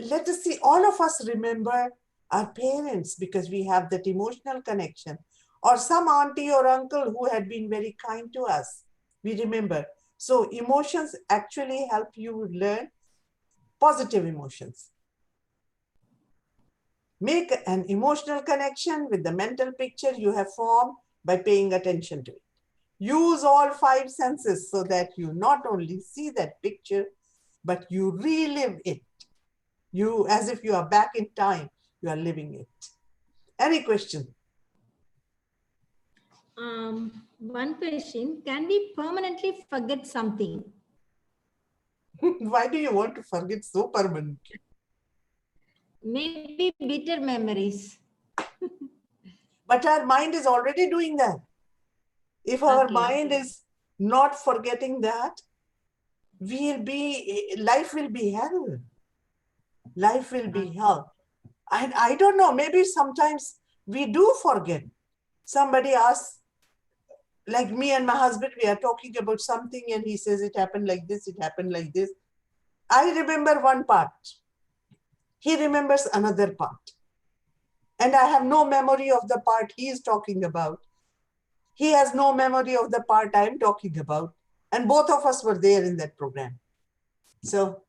Let us see, all of us remember our parents because we have that emotional connection, or some auntie or uncle who had been very kind to us. We remember. So emotions actually help you learn positive emotions. Make an emotional connection with the mental picture you have formed by paying attention to it. Use all 5 senses so that you not only see that picture, but you relive it. You, as if you are back in time, you are living it. Any question? One question, can we permanently forget something? Why do you want to forget so permanently? Maybe bitter memories. But our mind is already doing that. If our mind is not forgetting that, life will be hell. Life will be hell. And I don't know, maybe sometimes we do forget. Somebody asks, like me and my husband, we are talking about something and he says it happened like this, it happened like this. I remember one part. He remembers another part. And I have no memory of the part he is talking about. He has no memory of the part I am talking about. And both of us were there in that program. So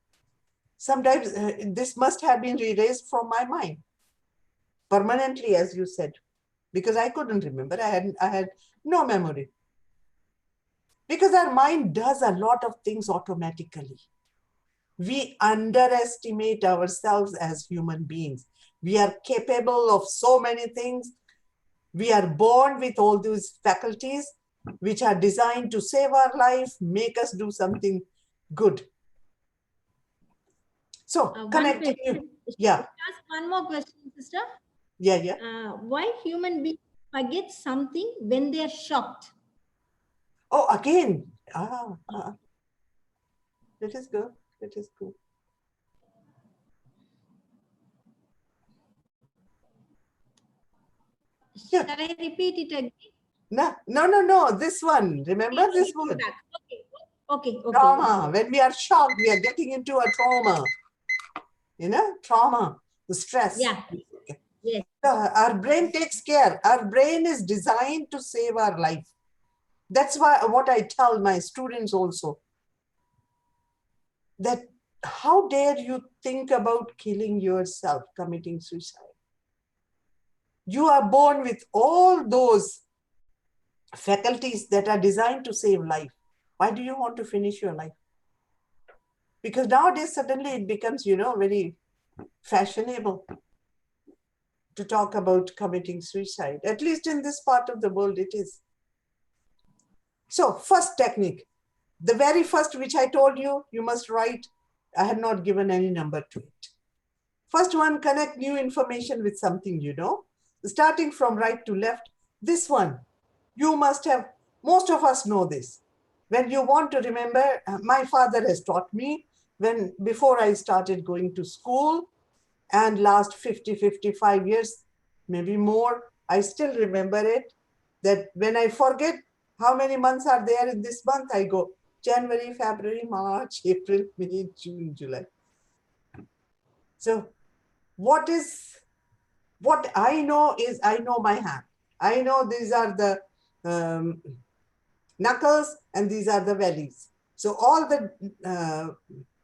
sometimes this must have been erased from my mind permanently, as you said, because I couldn't remember. I had no memory. Because our mind does a lot of things automatically. We underestimate ourselves as human beings. We are capable of so many things. We are born with all those faculties which are designed to save our life, make us do something good. So One connecting you. question. Yeah. Ask one more question, sister. Yeah. Why human beings forget something when they are shocked? Oh, again. That is good. That is good. Yeah. Shall I repeat it again? No. This one. Remember Okay, this go one? back. Okay. Trauma. When we are shocked, we are getting into a trauma. Trauma, the stress. Yeah. Okay. Yes. Our brain takes care. Our brain is designed to save our life. That's why what I tell my students also, that how dare you think about killing yourself, committing suicide? You are born with all those faculties that are designed to save life. Why do you want to finish your life? Because nowadays suddenly it becomes, very fashionable to talk about committing suicide. At least in this part of the world it is. So first technique, the very first which I told you, you must write. I had not given any number to it. First one, connect new information with something you know. Starting from right to left, this one, you must have, most of us know this. When you want to remember, my father has taught me before I started going to school, and last 55 years, maybe more, I still remember it, that when I forget how many months are there in this month, I go January, February, March, April, May, June, July. So what I know is, I know my hand. I know these are the knuckles and these are the valleys. So all the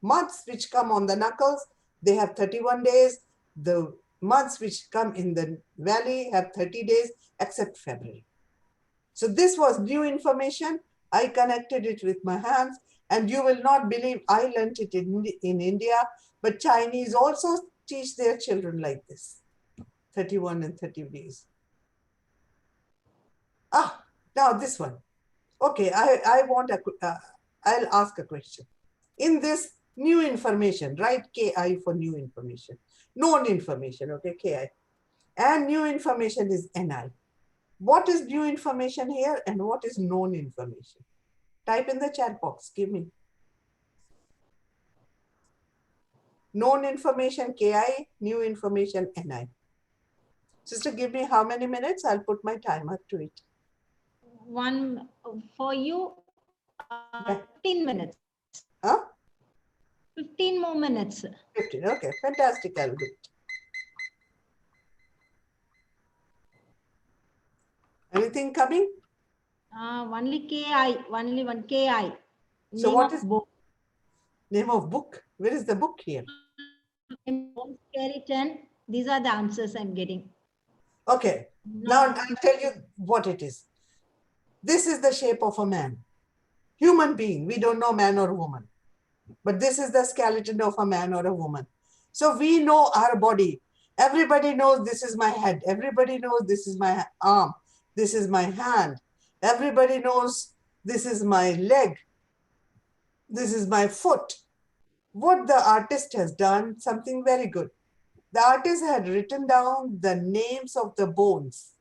months which come on the knuckles, they have 31 days. The months which come in the valley have 30 days, except February. So this was new information. I connected it with my hands, and you will not believe I learned it in India, but Chinese also teach their children like this, 31 and 30 days. Now this one. Okay, I'll ask a question. In this new information, write KI for new information. Known information, okay, KI. And new information is NI. What is new information here and what is known information? Type in the chat box, give me. Known information, KI, new information, NI. Sister, give me how many minutes? I'll put my timer to it. One for you, 15 minutes. Huh? 15 more minutes. 15, okay, fantastic, I'll do it. Anything coming? Only KI, only one KI. So what is book? Name of book? Where is the book here? Skeleton. These are the answers I'm getting. Okay, now I'll tell you what it is. This is the shape of a man. Human being, we don't know man or woman. But this is the skeleton of a man or a woman. So we know our body. Everybody knows this is my head. Everybody knows this is my arm. This is my hand. Everybody knows this is my leg. This is my foot. What the artist has done, something very good. The artist had written down the names of the bones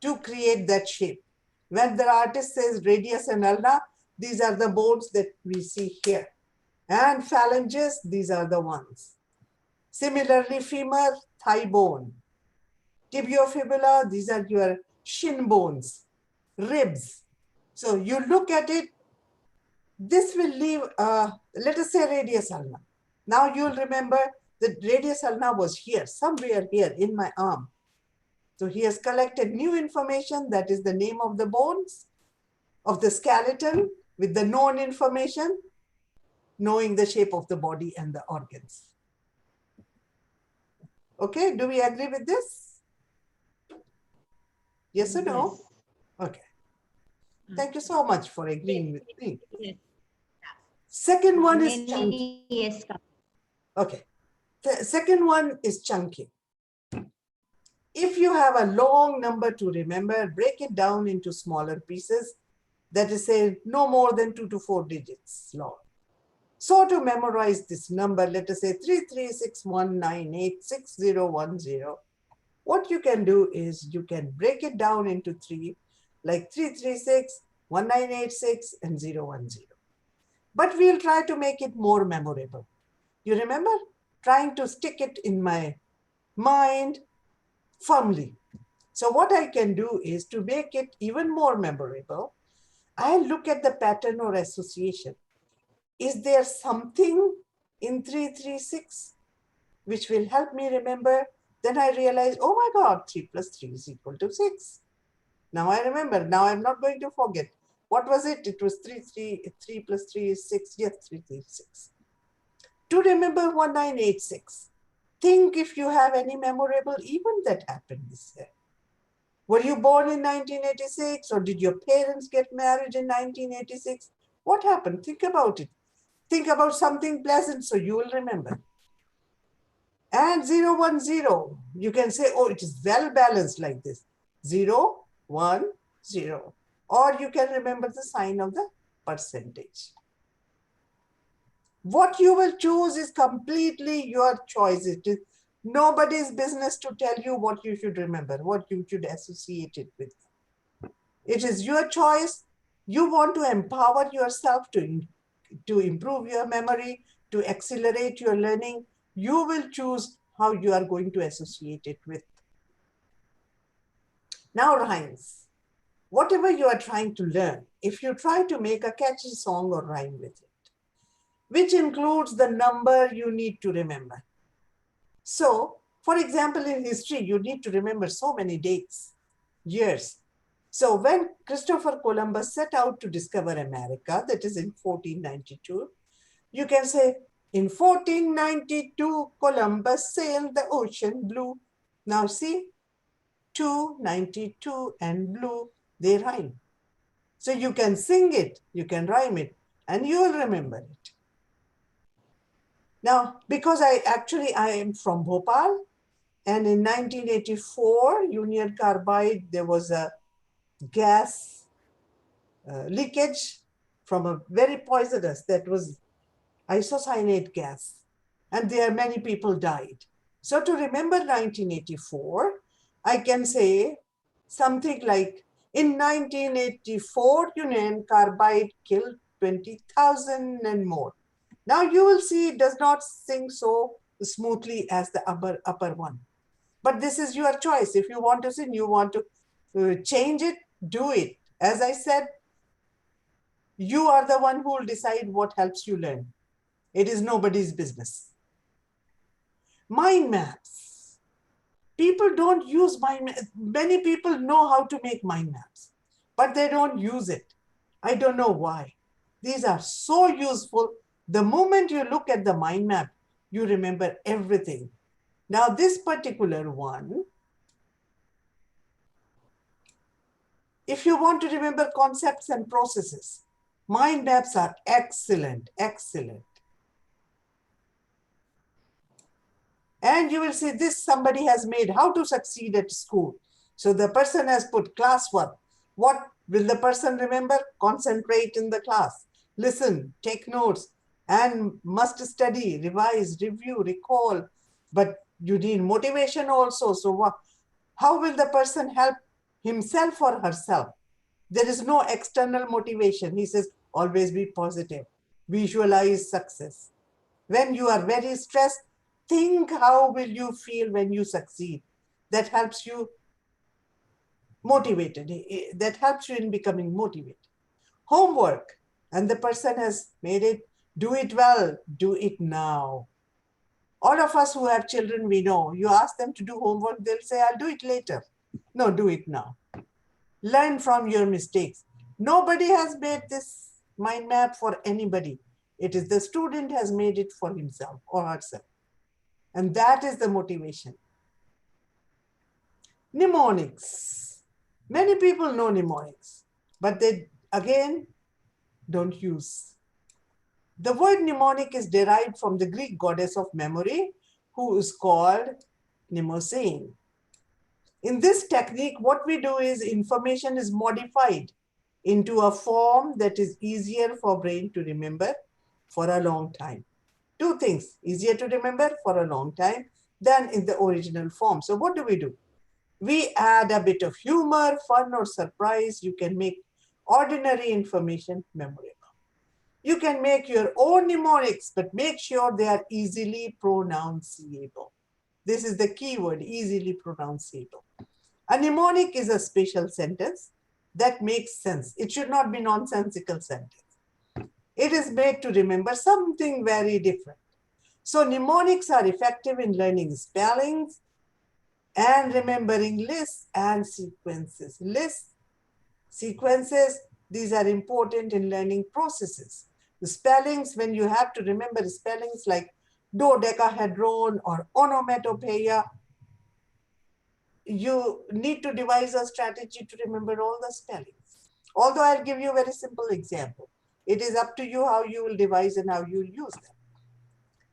to create that shape. When the artist says radius and ulna, these are the bones that we see here. And phalanges, these are the ones. Similarly, femur, thigh bone. Tibiofibula, these are your shin bones, ribs. So you look at it, this will leave, let us say radius ulna. Now you'll remember that radius ulna was here, somewhere here in my arm. So he has collected new information, that is the name of the bones, of the skeleton, with the known information, knowing the shape of the body and the organs. Okay, do we agree with this? Yes or no? Yes. Okay. Thank you so much for agreeing with me. Yes. Second one is chunking. Yes. Okay. The second one is chunking. If you have a long number to remember, break it down into smaller pieces. That is, say, no more than 2 to 4 digits long. So to memorize this number, let us say 3361986010. What you can do is you can break it down into three, like 336, 1986, and 010. But we'll try to make it more memorable. You remember? Trying to stick it in my mind firmly. So what I can do is to make it even more memorable, I look at the pattern or association. Is there something in 336 which will help me remember? Then I realize, oh my God, 3 plus 3 is equal to 6. Now I remember. Now I'm not going to forget. What was it? It was 3 plus 3 is 6. Yes, 336. To remember 1986, think if you have any memorable event that happened this year. Were you born in 1986 or did your parents get married in 1986? What happened? Think about it. Think about something pleasant so you will remember. And 010, you can say, oh, it is well balanced like this. 0, 1, 0. Or you can remember the sign of the percentage. What you will choose is completely your choice. It is nobody's business to tell you what you should remember, what you should associate it with. It is your choice. You want to empower yourself to improve your memory, to accelerate your learning. You will choose how you are going to associate it with. Now, rhymes. Whatever you are trying to learn, if you try to make a catchy song or rhyme with it, which includes the number you need to remember. So, for example, in history, you need to remember so many dates, years. So when Christopher Columbus set out to discover America, that is in 1492, you can say, in 1492, Columbus sailed the ocean blue. Now see, 292 and blue, they rhyme. So you can sing it, you can rhyme it, and you will remember it. Now, because I am from Bhopal, and in 1984, Union Carbide, there was a gas leakage from a very poisonous, that was isocyanate gas, and there many people died. So to remember 1984, I can say something like, in 1984, Union Carbide killed 20,000 and more. Now you will see it does not sing so smoothly as the upper one. But this is your choice. If you want to sing, you want to change it, do it. As I said, you are the one who will decide what helps you learn. It is nobody's business. Mind maps. People don't use mind maps. Many people know how to make mind maps, but they don't use it. I don't know why. These are so useful. The moment you look at the mind map, you remember everything. Now, this particular one, if you want to remember concepts and processes, mind maps are excellent, excellent. And you will see this somebody has made, how to succeed at school. So the person has put classwork. What will the person remember? Concentrate in the class, listen, take notes, and must study, revise, review, recall. But you need motivation also. So how will the person help himself or herself? There is no external motivation. He says, always be positive, visualize success. When you are very stressed, think how will you feel when you succeed. That helps you motivated. That helps you in becoming motivated. Homework, and the person has made it, do it well, do it now. All of us who have children, we know, you ask them to do homework, they'll say, I'll do it later. No, do it now. Learn from your mistakes. Nobody has made this mind map for anybody. It is the student has made it for himself or herself. And that is the motivation. Mnemonics. Many people know mnemonics, but they, again, don't use. The word mnemonic is derived from the Greek goddess of memory, who is called Mnemosyne. In this technique, what we do is information is modified into a form that is easier for brain to remember. for a long time. Two things, easier to remember for a long time than in the original form. So what do? We add a bit of humor, fun, or surprise. You can make ordinary information memorable. You can make your own mnemonics, but make sure they are easily pronounceable. This is the key word, easily pronounceable. A mnemonic is a special sentence that makes sense. It should not be nonsensical sentence. It is made to remember something very different. So mnemonics are effective in learning spellings and remembering lists and sequences. Lists, sequences, these are important in learning processes. The spellings, when you have to remember spellings like dodecahedron or onomatopoeia, you need to devise a strategy to remember all the spellings. Although I'll give you a very simple example. It is up to you how you will devise and how you will use them.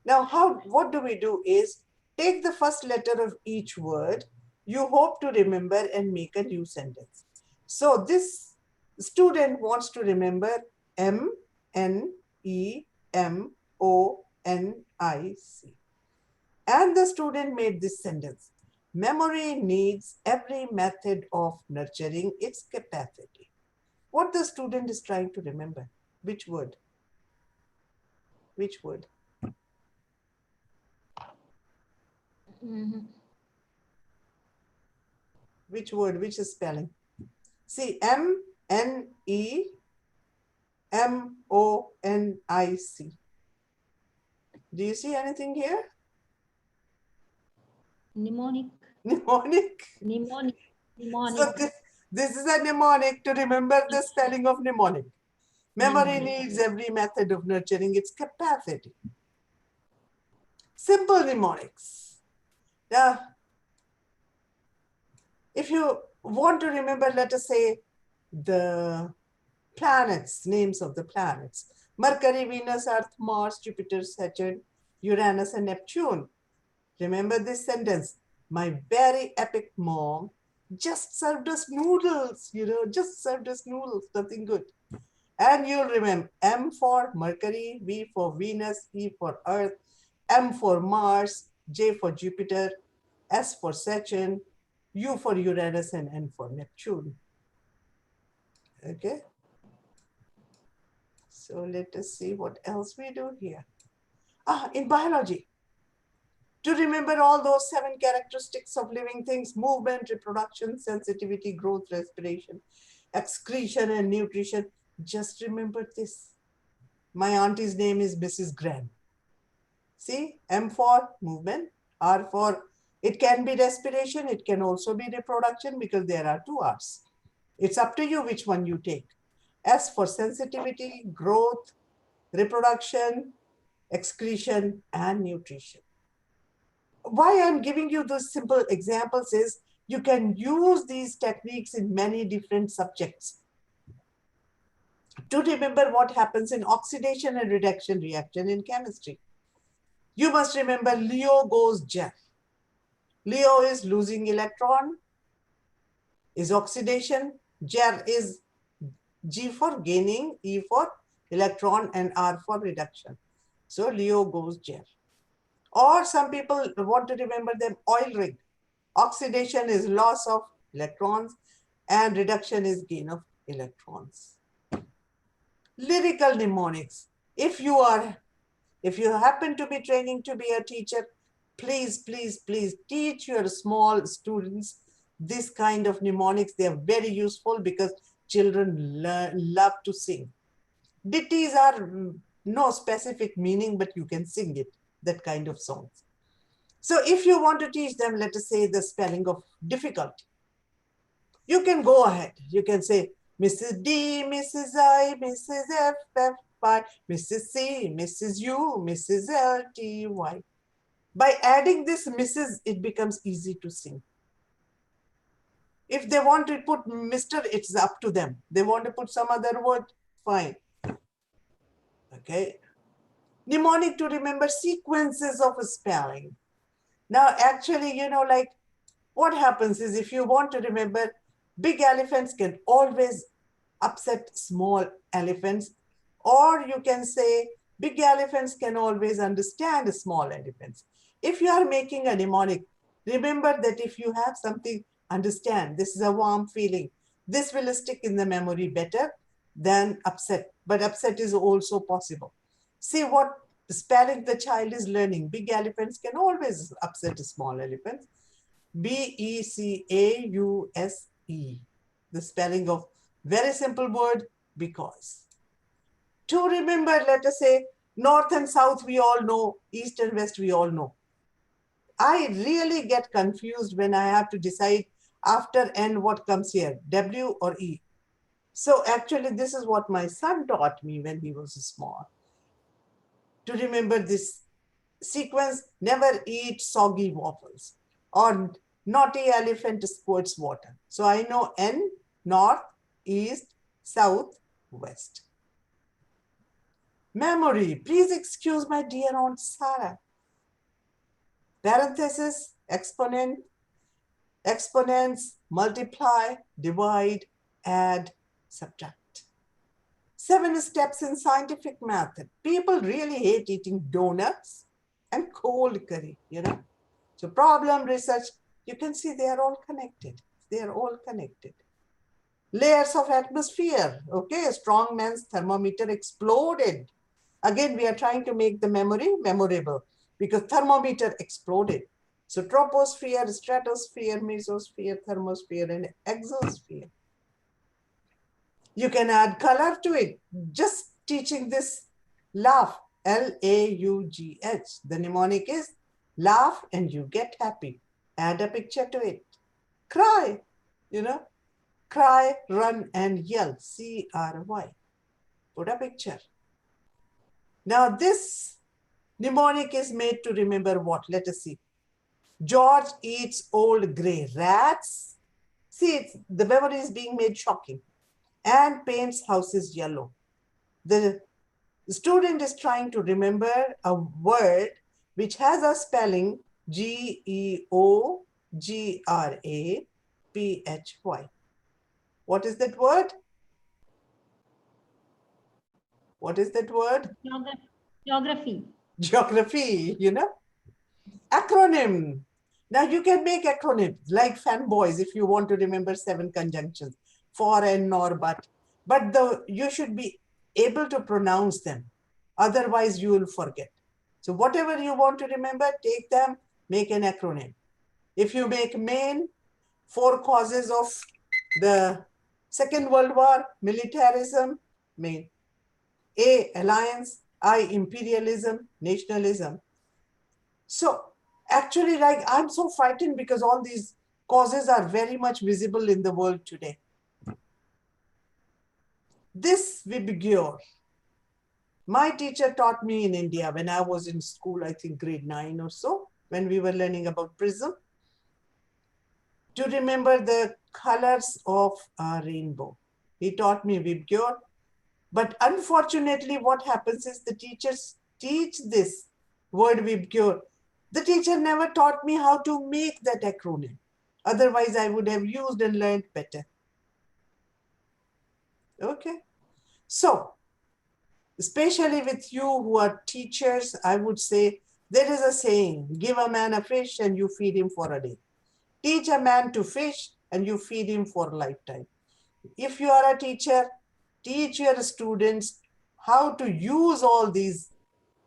Now, what do we do is take the first letter of each word you hope to remember and make a new sentence. So this student wants to remember Mnemonic. And the student made this sentence. Memory needs every method of nurturing its capacity. What the student is trying to remember? Which word? Which word? Which word? Which is spelling? See, Mnemonic. Do you see anything here? Mnemonic. Mnemonic. Mnemonic. So this is a mnemonic to remember the spelling of mnemonic. Memory needs every method of nurturing its capacity. Simple mnemonics. Now, if you want to remember, let us say, the planets, names of the planets. Mercury, Venus, Earth, Mars, Jupiter, Saturn, Uranus, and Neptune. Remember this sentence. My very epic mom just served us noodles, just served us noodles, nothing good. And you'll remember M for Mercury, V for Venus, E for Earth, M for Mars, J for Jupiter, S for Saturn, U for Uranus, and N for Neptune. Okay. So let us see what else we do here. In biology, to remember all those 7 characteristics of living things: movement, reproduction, sensitivity, growth, respiration, excretion, and nutrition. Just remember this. My auntie's name is Mrs. Gran. See, M for movement, R for, it can be respiration, it can also be reproduction because there are 2 R's. It's up to you which one you take. S for sensitivity, growth, reproduction, excretion, and nutrition. Why I'm giving you those simple examples is you can use these techniques in many different subjects. To remember what happens in oxidation and reduction reaction in chemistry, you must remember Leo goes gel. Leo is losing electron, is oxidation. Gel is G for gaining, E for electron, and R for reduction. So Leo goes gel. Or some people want to remember them oil rig. Oxidation is loss of electrons and reduction is gain of electrons. Lyrical mnemonics. If you happen to be training to be a teacher, please teach your small students this kind of mnemonics. They are very useful because children love to sing. Ditties are no specific meaning, but you can sing it, that kind of songs. So if you want to teach them, let us say, the spelling of difficulty, you can go ahead. You can say Mrs. D, Mrs. I, Mrs. F, F, Y, Mrs. C, Mrs. U, Mrs. L, T, Y. By adding this Mrs., it becomes easy to sing. If they want to put Mr., it's up to them. They want to put some other word, fine. Okay. Mnemonic to remember sequences of a spelling. Now, actually, like what happens is if you want to remember, big elephants can always upset small elephants, or you can say Big elephants can always understand small elephants. If you are making a mnemonic, remember that if you have something, understand, this is a warm feeling. This will stick in the memory better than upset. But upset is also possible. See what spelling the child is learning. Big elephants can always upset small elephants. B-E-C-A-U-S-E. The spelling of very simple word, because. To remember, let us say, north and south we all know, east and west we all know. I really get confused when I have to decide after N what comes here, W or E. So actually this is what my son taught me when he was small. To remember this sequence, never eat soggy waffles, or naughty elephant squirts water. So I know N, north, east, south, west. Memory, please excuse my dear Aunt Sarah. Parenthesis, exponent, exponents, multiply, divide, add, subtract. 7 steps in scientific method. People really hate eating donuts and cold curry, you know. So problem, research, you can see they are all connected. They are all connected. Layers of atmosphere. Okay, a strong man's thermometer exploded. Again, we are trying to make the memory memorable because thermometer exploded. So troposphere, stratosphere, mesosphere, thermosphere, and exosphere. You can add color to it. Just teaching this laugh, L-A-U-G-H. The mnemonic is laugh and you get happy. Add a picture to it. Cry, you know. Cry, run, and yell, C-R-Y. Put a picture. Now this mnemonic is made to remember what? Let us see. George eats old gray rats. See, the memory is being made shocking. And paints houses yellow. The student is trying to remember a word which has a spelling Geography. What is that word? What is that word? Geography. Geography, you know. Acronym. Now you can make acronyms like fanboys if you want to remember 7 conjunctions, for, and, nor, but. But you should be able to pronounce them. Otherwise you will forget. So whatever you want to remember, take them, make an acronym. If you make main, 4 causes of the Second World War, militarism, main. A, alliance, I, imperialism, nationalism. So actually, like, I'm so frightened because all these causes are very much visible in the world today. This vibgyor, my teacher taught me in India when I was in school, I think grade 9 or so, when we were learning about prism, to remember the colors of a rainbow. He taught me vibgyor. But unfortunately, what happens is the teachers teach this word vibgyor. The teacher never taught me how to make that acronym. Otherwise, I would have used and learned better. Okay. So, especially with you who are teachers, I would say there is a saying, give a man a fish and you feed him for a day. Teach a man to fish and you feed him for a lifetime. If you are a teacher, teach your students how to use all these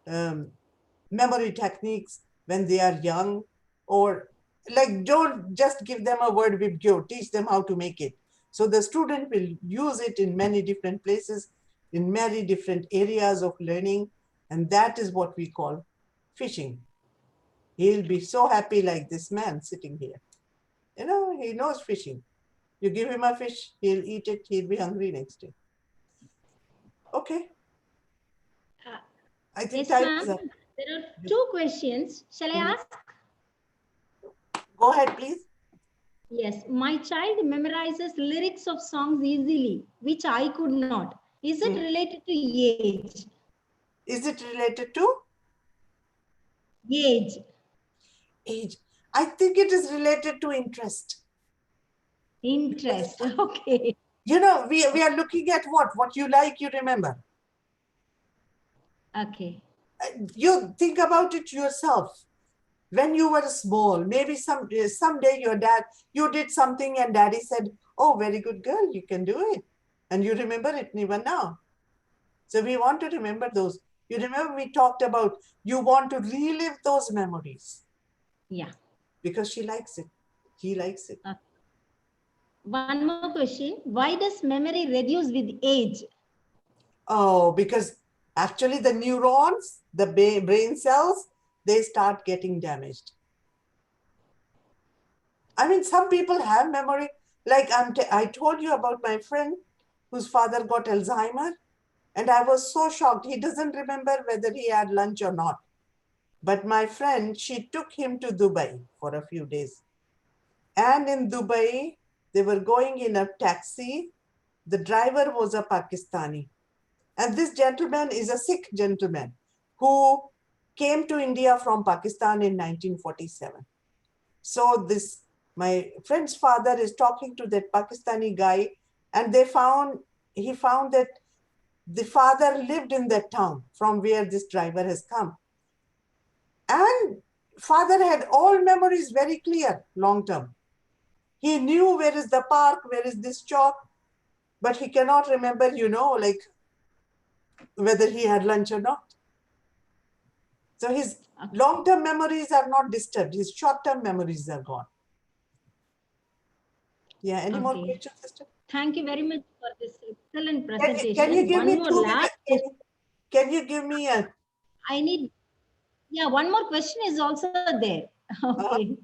memory techniques when they are young, or like don't just give them a word vibgyor, teach them how to make it. So the student will use it in many different places, in many different areas of learning, and that is what we call fishing. He'll be so happy like this man sitting here. You know, he knows fishing. You give him a fish, he'll eat it, he'll be hungry next day. Okay. I think Yes, time is up. there are 2 questions. Shall I ask? Go ahead, please. Yes, my child memorizes lyrics of songs easily, which I could not. Is it related to age? Is it related to? Age. Age. I think it is related to interest. Interest. Okay. You know, we are looking at what you like, you remember. Okay. You think about it yourself. When you were small, maybe someday you did something and daddy said, oh, very good girl, you can do it. And you remember it even now. So we want to remember those. You remember we talked about you want to relive those memories. Yeah. Because she likes it. He likes it. One more question. Why does memory reduce with age? Oh, because actually the neurons, the brain cells, they start getting damaged. I mean, some people have memory. Like I told you about my friend whose father got Alzheimer. And I was so shocked. He doesn't remember whether he had lunch or not. But my friend, she took him to Dubai for a few days. And in Dubai, they were going in a taxi. The driver was a Pakistani. And this gentleman is a Sikh gentleman who came to India from Pakistan in 1947. So my friend's father is talking to that Pakistani guy, and he found that the father lived in that town from where this driver has come. And father had all memories very clear, long term. He knew where is the park, where is this chalk, but he cannot remember, like whether he had lunch or not. So his long-term memories are not disturbed. His short-term memories are gone. Yeah, any more questions, sister? Thank you very much for this excellent Can presentation. you give One me more 2 last minutes? Can you give me a... I need, yeah, one more question is also there. Okay.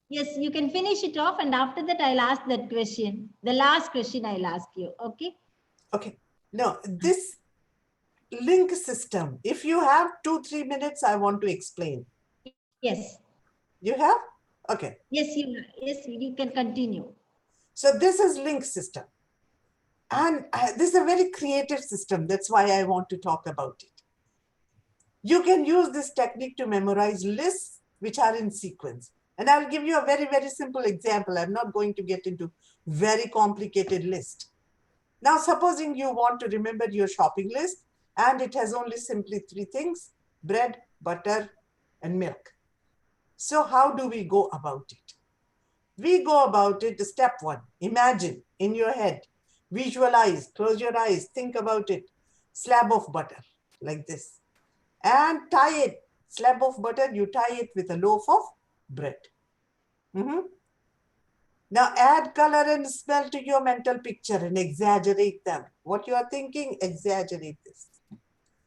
Yes, you can finish it off, and after that, I'll ask that question. The last question I'll ask you. Okay. Okay. No, this link system, if you have 2-3 minutes, I want to explain. Yes. You have? Okay. Yes, you can continue. So this is link system. And this is a very creative system. That's why I want to talk about it. You can use this technique to memorize lists which are in sequence. And I'll give you a very, very simple example. I'm not going to get into very complicated list. Now, supposing you want to remember your shopping list and it has only simply 3 things: bread, butter, and milk. So how do we go about it? We go about it, step 1, imagine in your head, visualize, close your eyes, think about it, slab of butter like this, and tie it, slab of butter, you tie it with a loaf of bread. Now add color and smell to your mental picture and exaggerate them. What you are thinking, exaggerate this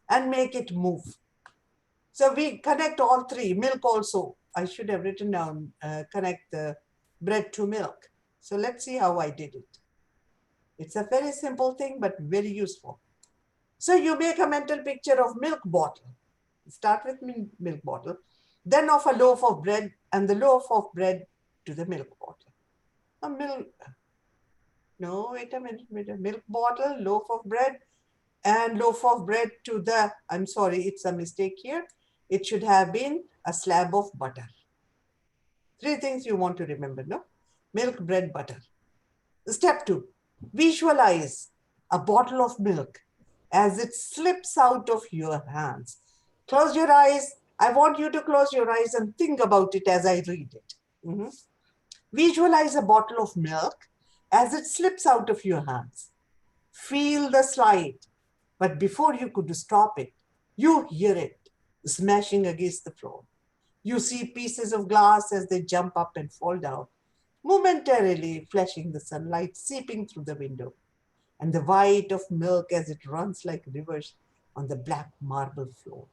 and make it move. So we connect all 3, milk also. I should have written down, connect the bread to milk. So let's see how I did it. It's a very simple thing, but very useful. So you make a mental picture of milk bottle. Start with milk bottle, then of a loaf of bread, and the loaf of bread to the milk bottle. Wait a minute. Milk bottle, loaf of bread, and loaf of bread to the, I'm sorry, it's a mistake here. It should have been a slab of butter. 3 things you want to remember, no? Milk, bread, butter. Step 2, visualize a bottle of milk as it slips out of your hands. Close your eyes. I want you to close your eyes and think about it as I read it. Visualize a bottle of milk as it slips out of your hands. Feel the slide, but before you could stop it, you hear it smashing against the floor. You see pieces of glass as they jump up and fall down, momentarily flashing the sunlight seeping through the window, and the white of milk as it runs like rivers on the black marble floor.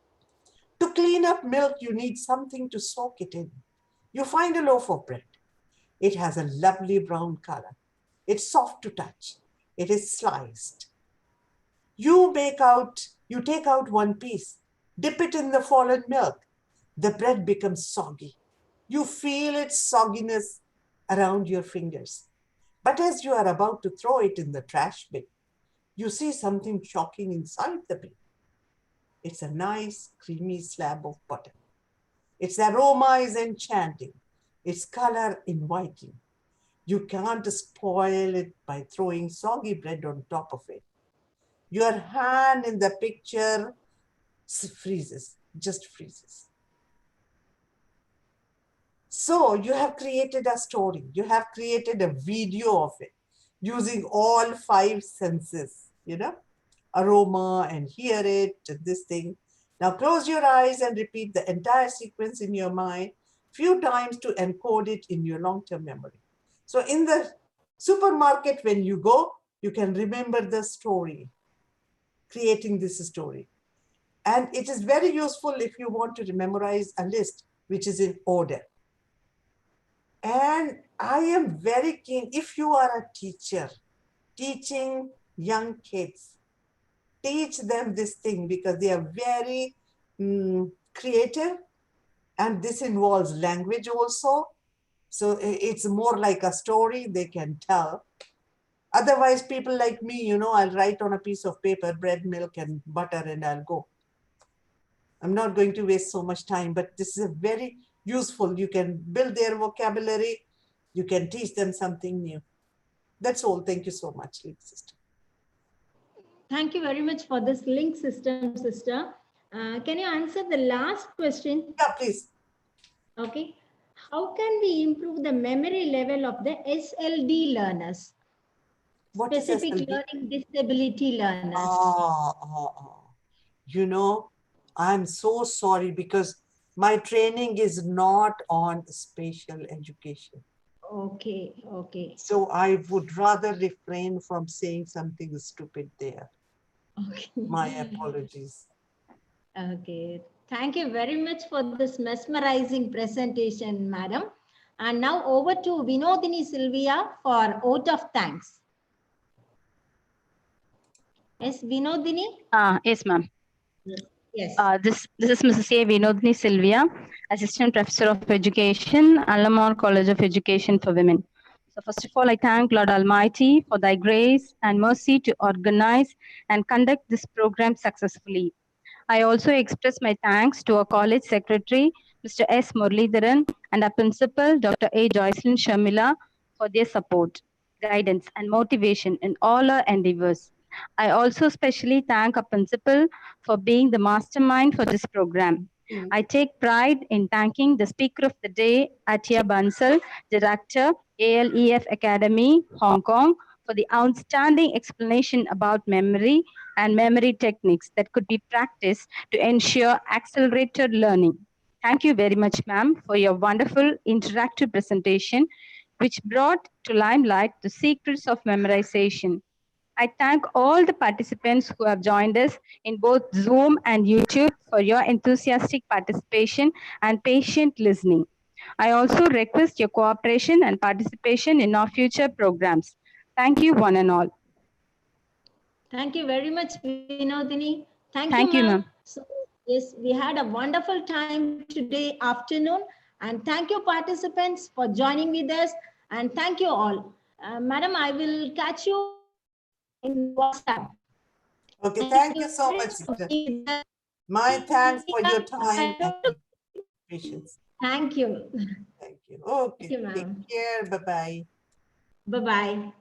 To clean up milk, you need something to soak it in. You find a loaf of bread. It has a lovely brown color. It's soft to touch. It is sliced. You take out one piece, dip it in the fallen milk. The bread becomes soggy. You feel its sogginess around your fingers. But as you are about to throw it in the trash bin, you see something shocking inside the bin. It's a nice, creamy slab of butter. Its aroma is enchanting. Its color inviting. You can't spoil it by throwing soggy bread on top of it. Your hand in the picture freezes, just freezes. So you have created a story. You have created a video of it using all 5 senses, aroma and hear it, and this thing. Now close your eyes and repeat the entire sequence in your mind few times to encode it in your long-term memory. So in the supermarket, when you go, you can remember the story, creating this story. And it is very useful if you want to memorize a list which is in order. And I am very keen, if you are a teacher teaching young kids, teach them this thing because they are very creative, and this involves language also. So it's more like a story they can tell. Otherwise, people like me, I'll write on a piece of paper, bread, milk, and butter, and I'll go. I'm not going to waste so much time, but this is a very useful. You can build their vocabulary. You can teach them something new. That's all. Thank you so much, Link Sister. Thank you very much for this link system, sister. Can you answer the last question? Yeah, please. Okay. How can we improve the memory level of the SLD learners? What is Specific SLD? learning disability learners. I'm so sorry because my training is not on spatial education. Okay, okay. So I would rather refrain from saying something stupid there. Okay. My apologies. Okay. Thank you very much for this mesmerizing presentation, madam. And now over to Vinodini Sylvia for vote of thanks. Yes, Vinodini? Yes, ma'am. Yes. This is Mrs. A. Vinodini Sylvia, Assistant Professor of Education, Alamore College of Education for Women. So first of all, I thank Lord Almighty for thy grace and mercy to organize and conduct this program successfully. I also express my thanks to our college secretary, Mr. S. Muralidharan, and our principal, Dr. A. Joycelyn Shamila, for their support, guidance, and motivation in all our endeavors. I also specially thank our principal for being the mastermind for this program. I take pride in thanking the speaker of the day, Atia Bansal, Director, ALEF Academy, Hong Kong, for the outstanding explanation about memory and memory techniques that could be practiced to ensure accelerated learning. Thank you very much, ma'am, for your wonderful interactive presentation, which brought to limelight the secrets of memorization. I thank all the participants who have joined us in both Zoom and YouTube for your enthusiastic participation and patient listening. I also request your cooperation and participation in our future programs. Thank you, one and all. Thank you very much, Vinodini. Thank you, ma'am. So, yes, we had a wonderful time today afternoon. And thank you, participants, for joining with us. And thank you all. Madam, I will catch you in WhatsApp. Okay, thank you so much, sister. My thanks for your time and patience. Thank you. Thank you. Okay, Thank you, ma'am. take care. Bye-bye. Bye-bye.